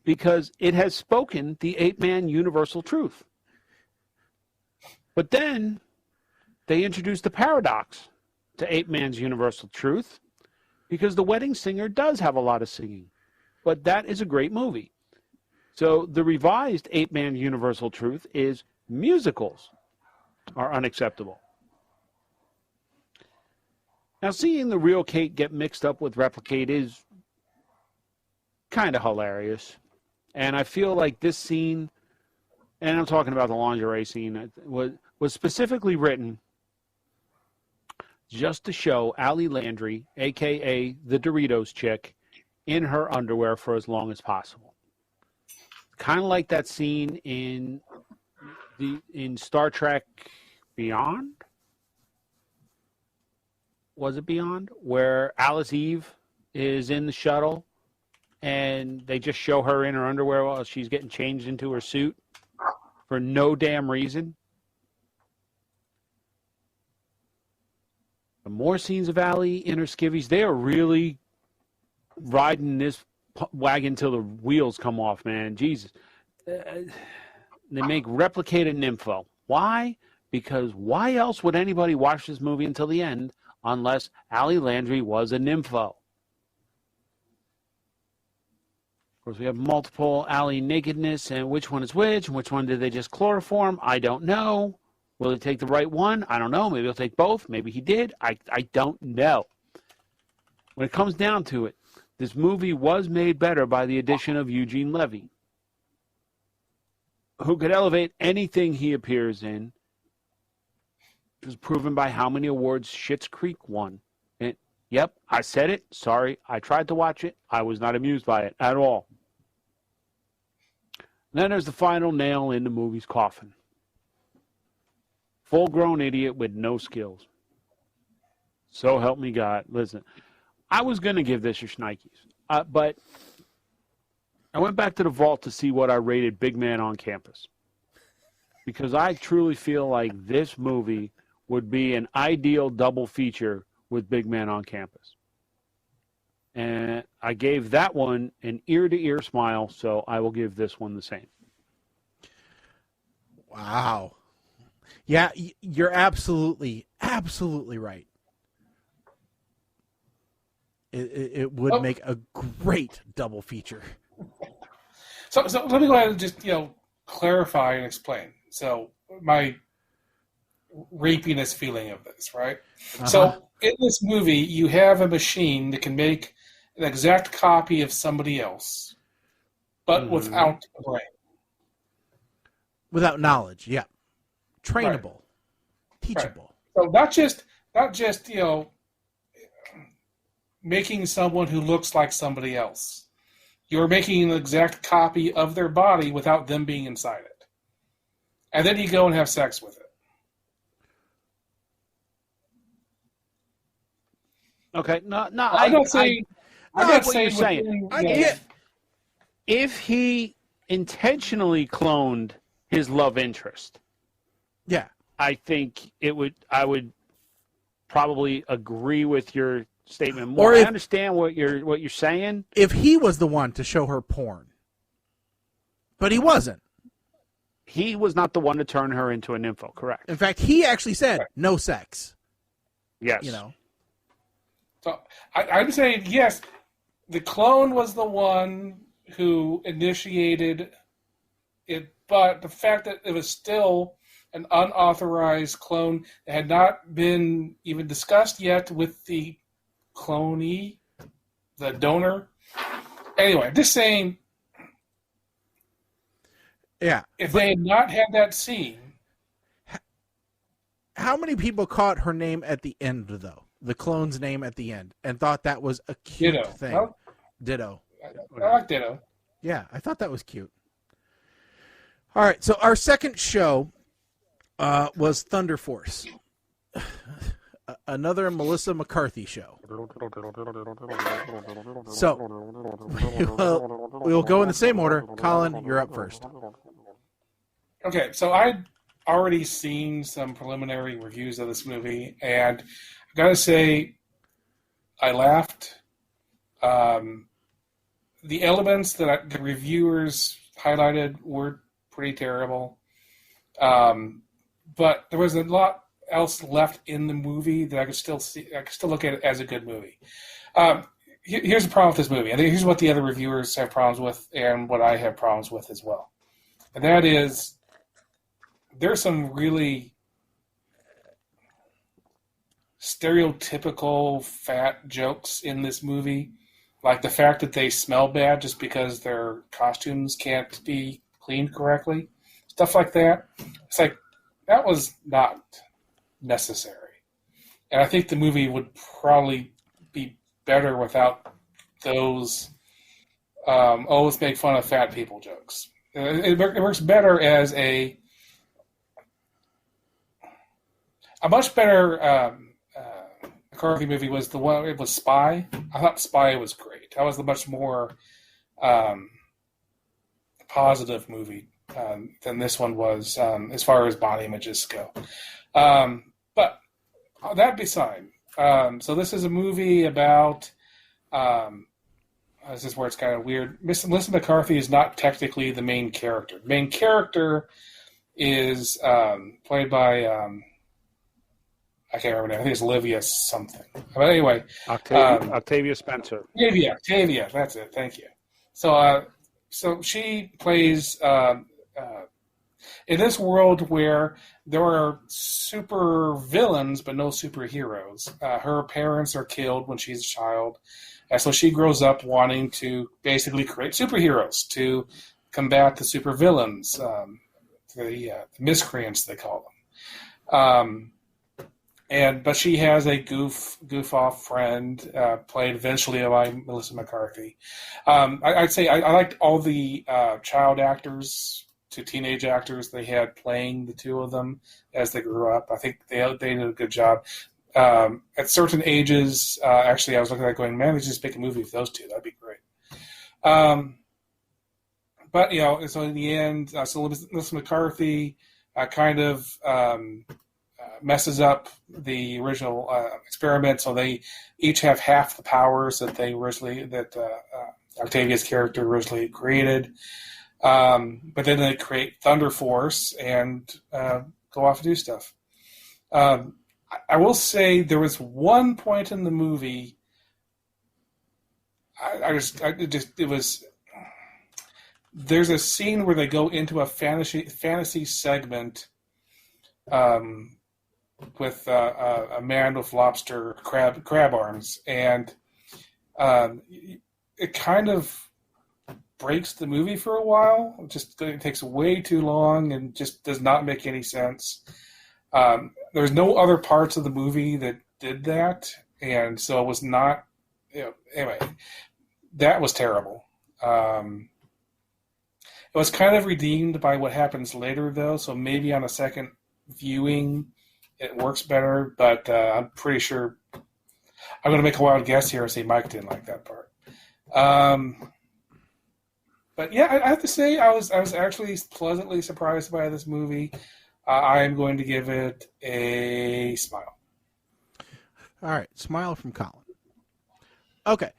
because it has spoken the ape-man universal truth. But then they introduced the paradox to ape-man's universal truth, because The Wedding Singer does have a lot of singing, but that is a great movie. So the revised ape-man universal truth is musicals are unacceptable. Now, seeing the real Kate get mixed up with Replicate is kind of hilarious. And I feel like this scene, and I'm talking about the lingerie scene, was specifically written just to show Allie Landry, a.k.a. the Doritos chick, in her underwear for as long as possible. Kind of like that scene in Star Trek Beyond? Was it Beyond? Where Alice Eve is in the shuttle and they just show her in her underwear while she's getting changed into her suit for no damn reason. The more scenes of Allie in her skivvies, they are really riding this wagon till the wheels come off, man. Jesus. They make Replicate a nympho. Why? Because why else would anybody watch this movie until the end unless Allie Landry was a nympho? Of course, we have multiple Allie nakedness, and which one is which, and which one did they just chloroform? I don't know. Will he take the right one? I don't know. Maybe he'll take both. Maybe he did. I don't know. When it comes down to it, this movie was made better by the addition of Eugene Levy, who could elevate anything he appears in. It was proven by how many awards Schitt's Creek won. And, yep, I said it. Sorry, I tried to watch it. I was not amused by it at all. And then there's the final nail in the movie's coffin. Full-grown idiot with no skills. So help me God. Listen, I was going to give this a shnikes, but I went back to the vault to see what I rated Big Man on Campus. Because I truly feel like this movie would be an ideal double feature with Big Man on Campus. And I gave that one an ear-to-ear smile, so I will give this one the same. Wow. Yeah, you're absolutely right. It would make a great double feature. So let me go ahead and just clarify and explain. So my rapiness feeling of this, right? Uh-huh. So in this movie, you have a machine that can make an exact copy of somebody else, but without a brain. Without knowledge, yeah. Trainable, right. Teachable. Right. So not just making someone who looks like somebody else. You're making an exact copy of their body without them being inside it. And then you go and have sex with it. Okay, no, I'm not saying. I get what you're saying. If he intentionally cloned his love interest, yeah, I think I would probably agree with your statement more. I understand what you're saying. If he was the one to show her porn, but he wasn't. He was not the one to turn her into a nympho, correct? In fact, he actually said no sex. Yes. So I'm saying yes. The clone was the one who initiated it, but the fact that it was still an unauthorized clone that had not been even discussed yet with the clonee, the donor. Anyway, just saying. Yeah. If they had not had that scene. How many people caught her name at the end, though? The clone's name at the end, and thought that was a cute thing. Well, Ditto. I like Ditto. Yeah, I thought that was cute. All right, so our second show was Thunder Force. Another Melissa McCarthy show. So we will go in the same order. Colin, you're up first. Okay, so I'd already seen some preliminary reviews of this movie, and I gotta say, I laughed. The elements that the reviewers highlighted were pretty terrible, but there was a lot else left in the movie that I could still see. I could still look at it as a good movie. Here's the problem with this movie. I think here's what the other reviewers have problems with, and what I have problems with as well, and that is there's some really stereotypical fat jokes in this movie, like the fact that they smell bad just because their costumes can't be cleaned correctly, stuff like that. It's like that was not necessary, and I think the movie would probably be better without those let's make fun of fat people jokes. It works better as a much better McCarthy movie was the one. It was Spy. I thought Spy was great. That was the much more positive movie than this one was as far as body images go. But that beside, so this is a movie about. This is where it's kind of weird. Melissa McCarthy is not technically the main character. The main character is played by. I can't remember. I think it's Olivia something. But anyway, Octavia Spencer. Octavia, that's it. Thank you. So she plays in this world where there are super villains but no superheroes. Her parents are killed when she's a child, and so she grows up wanting to basically create superheroes to combat the supervillains, the miscreants they call them. But she has a goof off friend, played eventually by Melissa McCarthy. I'd say I liked all the child actors to teenage actors they had playing the two of them as they grew up. I think they did a good job. At certain ages, actually, I was looking at it going, man, they just make a movie with those two. That'd be great. But so in the end, so Melissa McCarthy kind of messes up the original experiment, so they each have half the powers that Octavia's character originally created. But then they create Thunder Force and go off and do stuff. I will say there was one point in the movie. There's a scene where they go into a fantasy segment. With a man with lobster crab arms, and it kind of breaks the movie for a while. It takes way too long and just does not make any sense. There's no other parts of the movie that did that, and so it was not. Anyway, that was terrible. It was kind of redeemed by what happens later, though. So maybe on a second viewing, it works better, but I'm pretty sure I'm going to make a wild guess here and say Mike didn't like that part. But yeah, I have to say I was actually pleasantly surprised by this movie. I am going to give it a smile. All right, smile from Colin. Okay,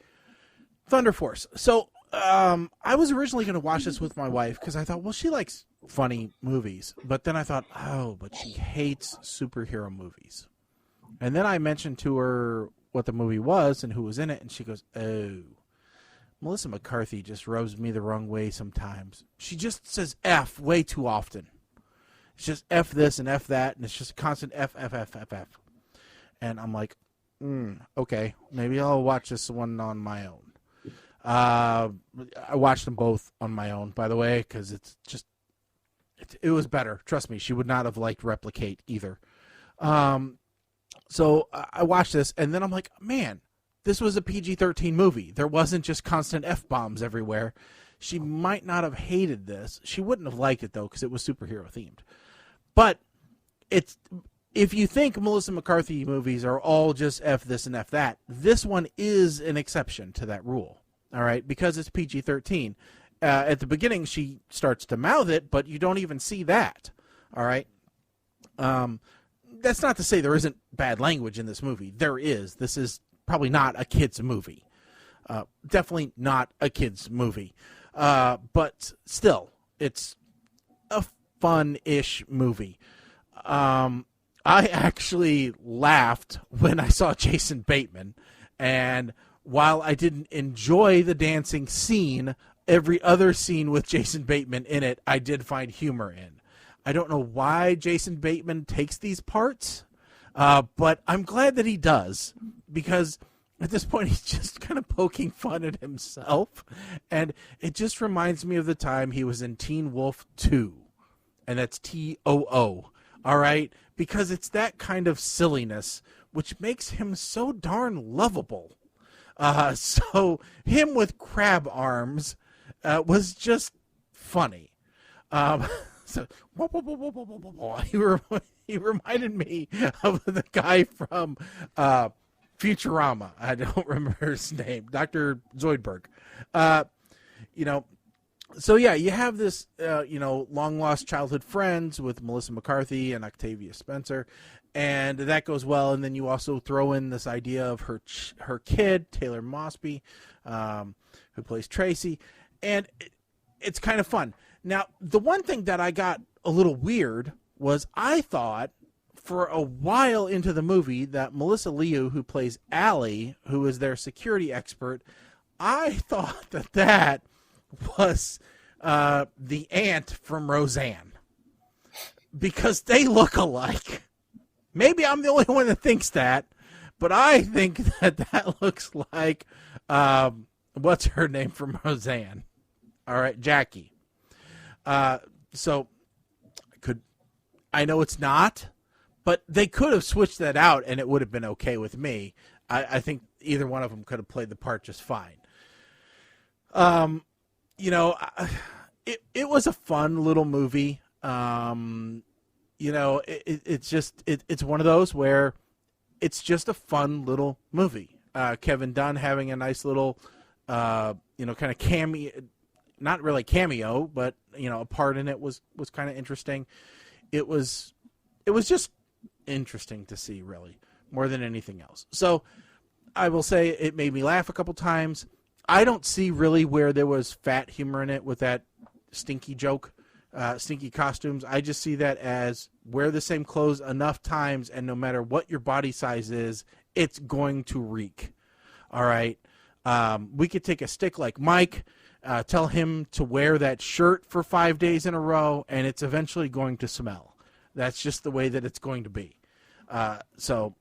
Thunder Force. So I was originally going to watch this with my wife because I thought, well, she likes funny movies. But then I thought, but she hates superhero movies. And then I mentioned to her what the movie was and who was in it, and she goes, oh, Melissa McCarthy just rubs me the wrong way sometimes. She just says F way too often. It's just F this and F that, and it's just a constant F, F, F, F, F. And I'm like, okay, maybe I'll watch this one on my own. I watched them both on my own, by the way, because it was better. Trust me, she would not have liked Replicate either. So I watched this, and then I'm like, man, this was a PG-13 movie. There wasn't just constant F-bombs everywhere. She might not have hated this. She wouldn't have liked it, though, because it was superhero-themed. But if you think Melissa McCarthy movies are all just F this and F that, this one is an exception to that rule. All right, because it's PG-13. At the beginning, she starts to mouth it, but you don't even see that. All right. That's not to say there isn't bad language in this movie. There is. This is probably not a kid's movie. Definitely not a kid's movie. But still, it's a fun-ish movie. I actually laughed when I saw Jason Bateman, and while I didn't enjoy the dancing scene, every other scene with Jason Bateman in it, I did find humor in. I don't know why Jason Bateman takes these parts, but I'm glad that he does, because at this point he's just kind of poking fun at himself, and it just reminds me of the time he was in Teen Wolf 2, and that's T-O-O, all right? Because it's that kind of silliness which makes him so darn lovable. So him with crab arms was just funny. So he reminded me of the guy from Futurama. I don't remember his name, Dr. Zoidberg. So yeah, you have this long lost childhood friends with Melissa McCarthy and Octavia Spencer, and that goes well. And then you also throw in this idea of her kid, Taylor Mosby, who plays Tracy, and it's kind of fun. Now, the one thing that I got a little weird was I thought for a while into the movie that Melissa Liu, who plays Allie, who is their security expert, I thought that was the aunt from Roseanne. because they look alike. Maybe I'm the only one that thinks that, but I think that looks like what's her name from Roseanne? All right, Jackie. So I know it's not, but they could have switched that out and it would have been okay with me. I think either one of them could have played the part just fine. You know, it was a fun little movie. You know, it's one of those where it's just a fun little movie. Kevin Dunn having a nice little, you know, kind of cameo, not really cameo, but, you know, a part in it was kind of interesting. It was just interesting to see, really, more than anything else. So I will say it made me laugh a couple times. I don't see really where there was fat humor in it with that stinky joke, stinky costumes. I just see that as wear the same clothes enough times, and no matter what your body size is, it's going to reek. All right? We could take a stick like Mike, tell him to wear that shirt for 5 days in a row, and it's eventually going to smell. That's just the way that it's going to be. So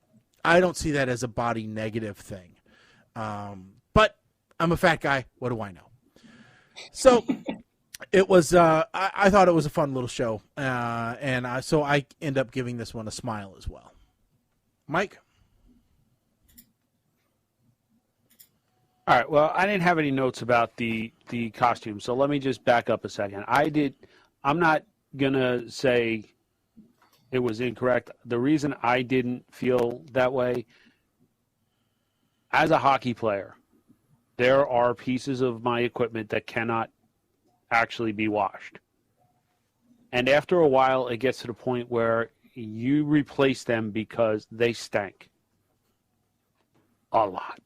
I don't see that as a body negative thing. But I'm a fat guy. What do I know? So it was. I thought it was a fun little show, and so I end up giving this one a smile as well. Mike. All right. Well, I didn't have any notes about the costume, so let me just back up a second. I'm not gonna say it was incorrect. The reason I didn't feel that way, as a hockey player, there are pieces of my equipment that cannot actually be washed. And after a while, it gets to the point where you replace them because they stank. A lot.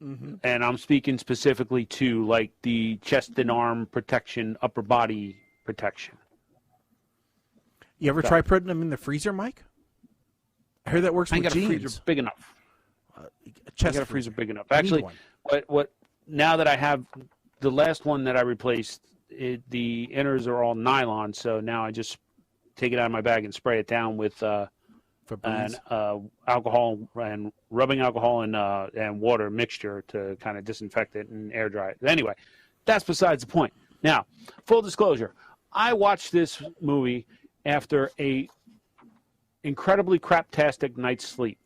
Mm-hmm. And I'm speaking specifically to like the chest and arm protection, upper body protection. You ever try putting them in the freezer, Mike? I heard that works with jeans. I got a freezer big enough. I got a freezer big enough. Actually, what now that I have the last one that I replaced, the inners are all nylon, so now I just take it out of my bag and spray it down with alcohol and rubbing alcohol and water mixture to kind of disinfect it and air dry it. Anyway, that's besides the point. Now, full disclosure, I watched this movie after a incredibly craptastic night's sleep.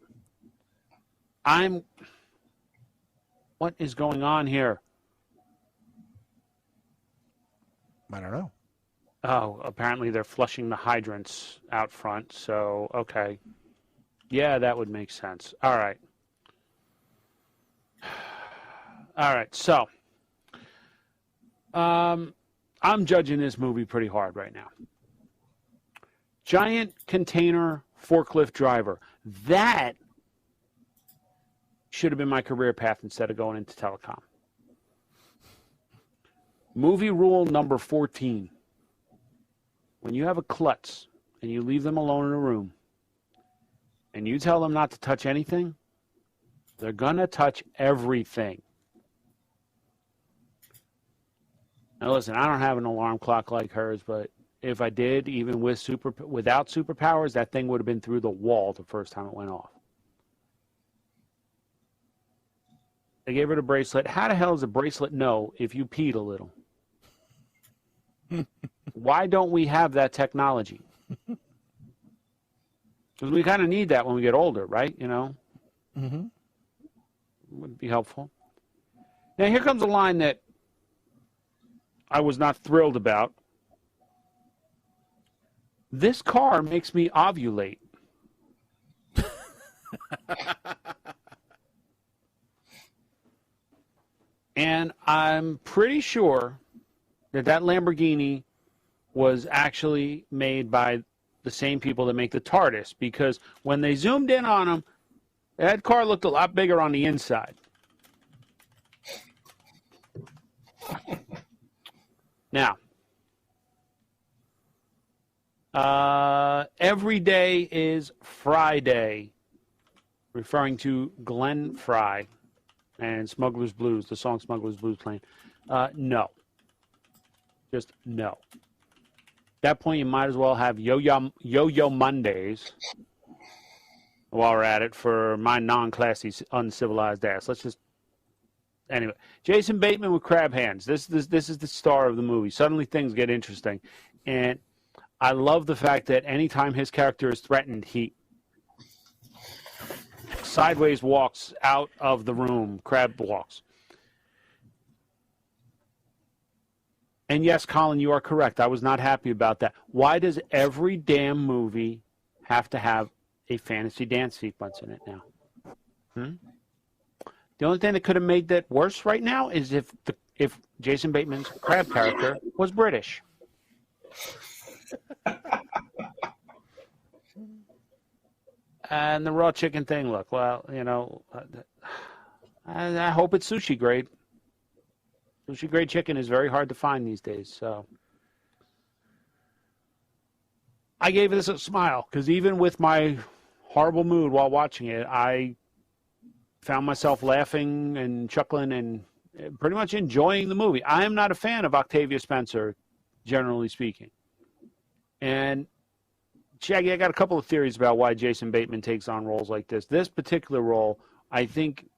What is going on here? I don't know. Oh, apparently they're flushing the hydrants out front, so, okay. Yeah, that would make sense. All right. All right, so I'm judging this movie pretty hard right now. Giant container forklift driver. That should have been my career path instead of going into telecom. Movie rule number 14. When you have a klutz and you leave them alone in a room and you tell them not to touch anything, they're going to touch everything. Now listen, I don't have an alarm clock like hers, but if I did, even without superpowers, that thing would have been through the wall the first time it went off. They gave her the bracelet. How the hell does a bracelet know if you peed a little? Why don't we have that technology? Because we kind of need that when we get older, right? You know? Mm-hmm. Would be helpful. Now, here comes a line that I was not thrilled about. This car makes me ovulate. And I'm pretty sure that Lamborghini was actually made by the same people that make the TARDIS, because when they zoomed in on him, that car looked a lot bigger on the inside. Now, every day is Friday, referring to Glenn Fry and Smuggler's Blues, the song Smuggler's Blues playing. No. Just no. At that point, you might as well have Yo-Yo Mondays while we're at it for my non-classy, uncivilized ass. Let's just... Anyway, Jason Bateman with crab hands. This is the star of the movie. Suddenly things get interesting. And I love the fact that anytime his character is threatened, he sideways walks out of the room. Crab walks. And yes, Colin, you are correct. I was not happy about that. Why does every damn movie have to have a fantasy dance sequence in it now? The only thing that could have made that worse right now is if Jason Bateman's crab character was British. And the raw chicken thing, look, well, you know, I hope it's sushi grade. Sushi grade chicken is very hard to find these days, so. I gave this a smile, because even with my horrible mood while watching it, I found myself laughing and chuckling and pretty much enjoying the movie. I am not a fan of Octavia Spencer, generally speaking. And, Shaggy, I got a couple of theories about why Jason Bateman takes on roles like this. This particular role, I think,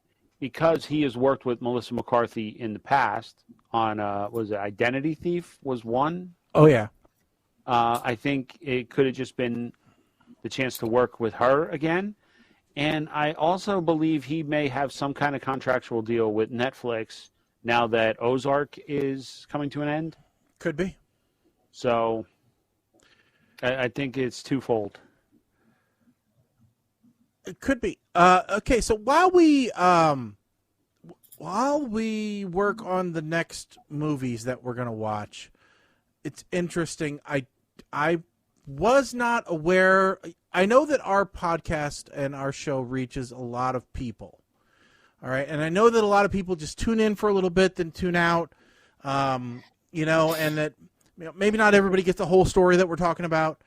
because he has worked with Melissa McCarthy in the past on, was it Identity Thief was one? Oh, yeah. I think it could have just been the chance to work with her again. And I also believe he may have some kind of contractual deal with Netflix now that Ozark is coming to an end. Could be. So I think it's twofold. It could be. Okay, so while we work on the next movies that we're going to watch, it's interesting. I was not aware. I know that our podcast and our show reaches a lot of people. All right, and I know that a lot of people just tune in for a little bit, then tune out. You know, and that maybe not everybody gets the whole story that we're talking about.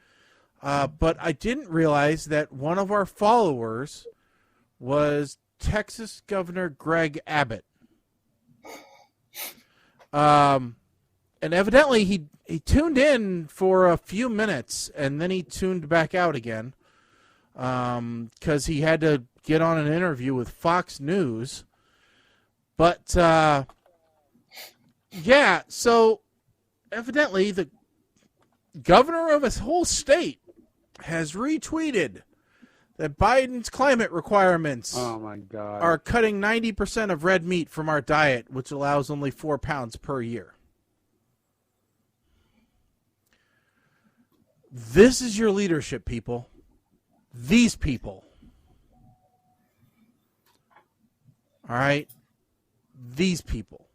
But I didn't realize that one of our followers was Texas Governor Greg Abbott. And evidently he tuned in for a few minutes and then he tuned back out again because he had to get on an interview with Fox News. But, yeah, so evidently the governor of his whole state has retweeted that Biden's climate requirements are cutting 90% of red meat from our diet, which allows only 4 pounds per year. This is your leadership, people. These people. All right? These people.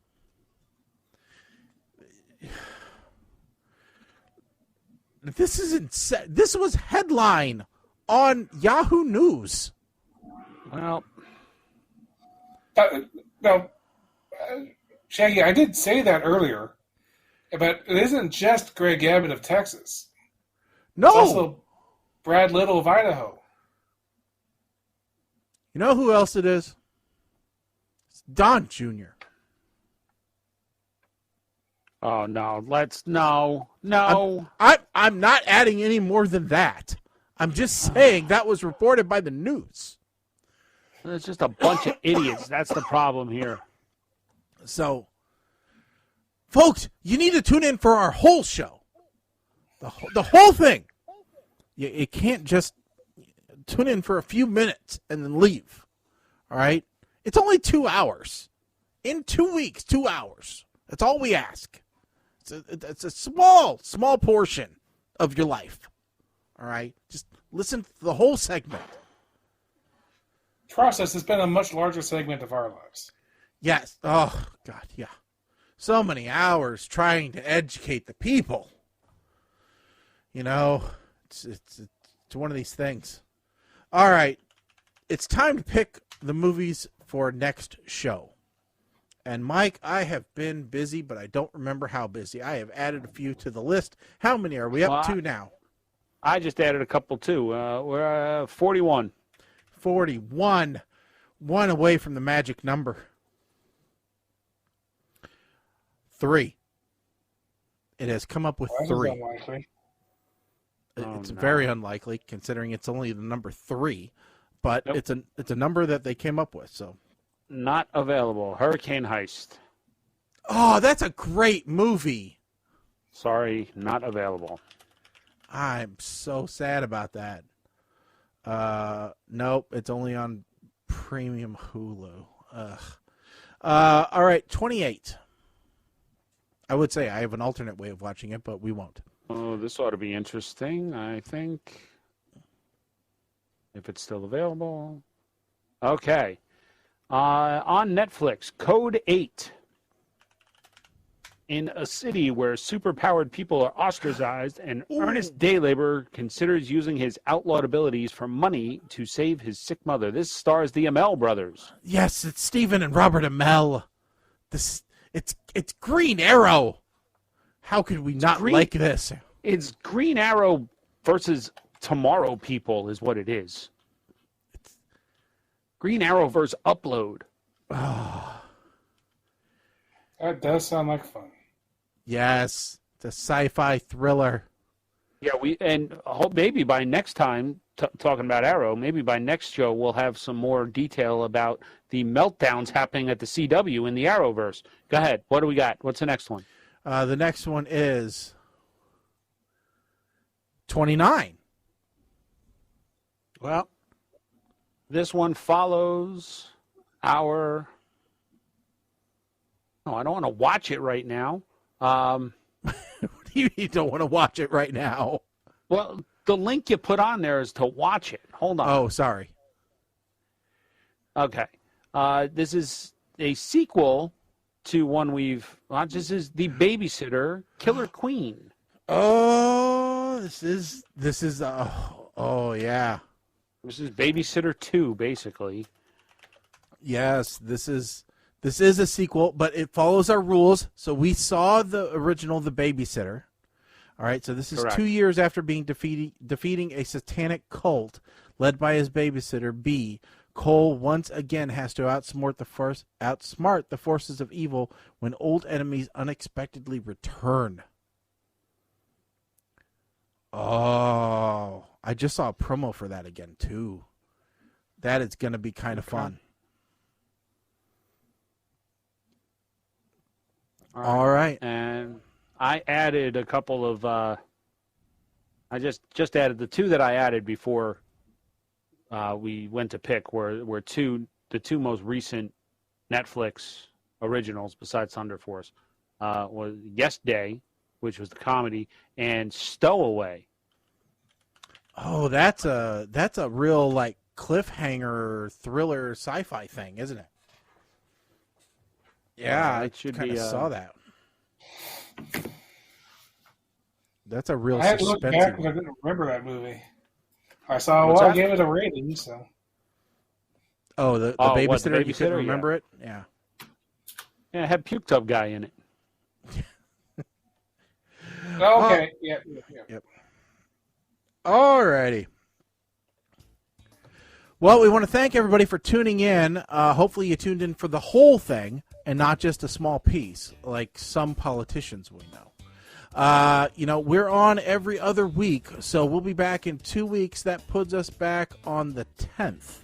This is this was headline on Yahoo News. Well, now, Shaggy, I did say that earlier, but it isn't just Greg Abbott of Texas. No, it's also Brad Little of Idaho. You know who else it is? It's Don Jr. Oh no! No. I'm not adding any more than that. I'm just saying that was reported by the news. It's just a bunch of idiots. That's the problem here. So, folks, you need to tune in for our whole show. The whole thing. You can't just tune in for a few minutes and then leave. All right? It's only 2 hours. In 2 weeks, 2 hours. That's all we ask. It's a small portion of your life. All right? Just listen to the whole segment. Trust us, it's been a much larger segment of our lives. Yes. Oh, God, yeah. So many hours trying to educate the people. You know, it's one of these things. All right. It's time to pick the movies for next show. And, Mike, I have been busy, but I don't remember how busy. I have added a few to the list. How many are we up to now? I just added a couple, too. We're 41. 41. One away from the magic number. 3. It has come up with That is 3. unlikely. It's very unlikely, considering it's only the number 3, but Nope. it's a number that they came up with. So, Not available. Hurricane Heist. oh, that's a great movie. Sorry, not available. I'm so sad about that. Nope, it's only on Premium Hulu. Ugh. All right, 28. I would say I have an alternate way of watching it, but we won't. Oh, this ought to be interesting, I think. If it's still available. Okay. On Netflix, Code 8. In a city where superpowered people are ostracized, an earnest day laborer considers using his outlawed abilities for money to save his sick mother. This stars the Amell brothers. Yes, it's Stephen and Robert Amell. It's Green Arrow. How could we not like this? It's Green Arrow versus Tomorrow People is what it is. Green Arrow versus Upload. Oh, That does sound like fun. yes, it's a sci-fi thriller. Yeah, maybe by next time, talking about Arrow, maybe by next show we'll have some more detail about the meltdowns happening at the CW in the Arrowverse. Go ahead. What do we got? What's the next one? The next one is 29. Well, this one follows our... No, I don't want to watch it right now. You don't want to watch it right now. Well, the link you put on there is to watch it. Hold on. Oh, sorry. Okay. This is a sequel to one we've watched. This is The Babysitter, Killer Queen. Oh, this is oh yeah. This is Babysitter 2, basically. Yes, this is a sequel, but it follows our rules. So we saw the original The Babysitter. All right, so this is Correct. 2 years after being defeating a satanic cult led by his babysitter, B. Cole once again has to outsmart the forces of evil when old enemies unexpectedly return. Oh, I just saw a promo for that again, too. That is going to be kind of fun. All right. And I added a couple of... I just added the 2 that I added before we went to pick were the two most recent Netflix originals besides Thunder Force was Yes Day, which was the comedy, and Stowaway. Oh, that's a real like cliffhanger thriller sci-fi thing, isn't it? Yeah, it should I kind be, of saw that. That's a real I had to look suspense. back because I didn't remember that movie. I saw What's I that? gave it a rating, so Oh, the Oh, babysitter. what, the You couldn't Babysitter? remember it? Yeah. Yeah, it had Puke Tub Guy in it. okay, yeah. Alrighty. Well, we want to thank everybody for tuning in. Hopefully you tuned in for the whole thing and not just a small piece, like some politicians we know. We're on every other week, so we'll be back in 2 weeks. That puts us back on the 10th.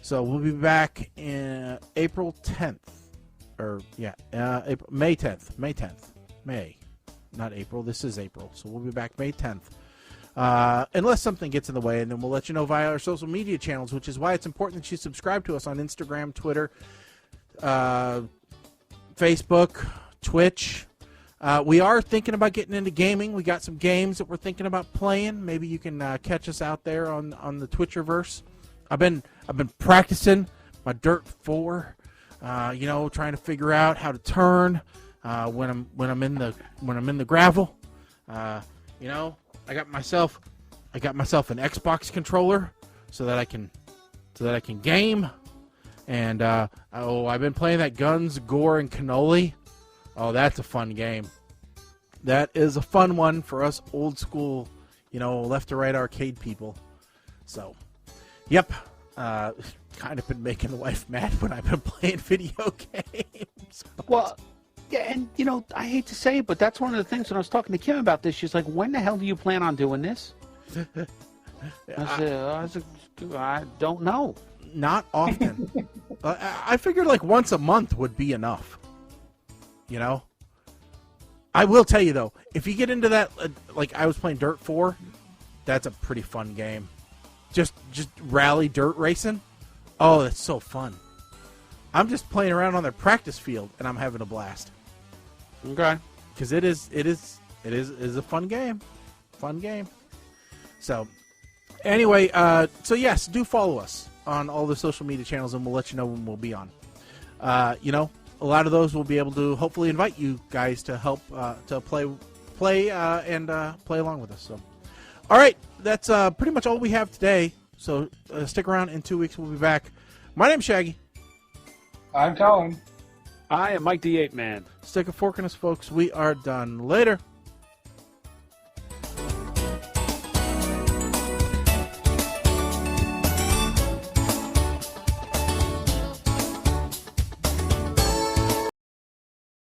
So we'll be back in April 10th. May 10th. May 10th. May. Not April. This is April. So we'll be back May 10th. Unless something gets in the way, and then we'll let you know via our social media channels, which is why it's important that you subscribe to us on Instagram, Twitter, Facebook, Twitch. We are thinking about getting into gaming. We got some games that we're thinking about playing. Maybe you can catch us out there on the Twitcherverse. I've been practicing my Dirt 4. Trying to figure out how to turn when I'm in the gravel. I got myself an Xbox controller so that I can game. And I've been playing that Guns, Gore, and Cannoli. Oh, that's a fun game. That is a fun one for us old school, left to right arcade people. So, yep. Kind of been making the wife mad when I've been playing video games. Well, Yeah, and, I hate to say it, but that's one of the things when I was talking to Kim about this. She's like, when the hell do you plan on doing this? I said, I don't know. Not often. I figured like once a month would be enough. I will tell you, though, if you get into that, like I was playing Dirt 4, that's a pretty fun game. Just rally dirt racing. Oh, that's so fun. I'm just playing around on their practice field, and I'm having a blast. Okay. Because it is a fun game. Fun game. So, anyway, so yes, do follow us on all the social media channels, and we'll let you know when we'll be on. A lot of those will be able to hopefully invite you guys to help to play and play along with us. So, all right, that's pretty much all we have today. So stick around. In 2 weeks, we'll be back. My name's Shaggy. I'm Colin. I am Mike the Ape Man. Stick a fork in us, folks. We are done. Later.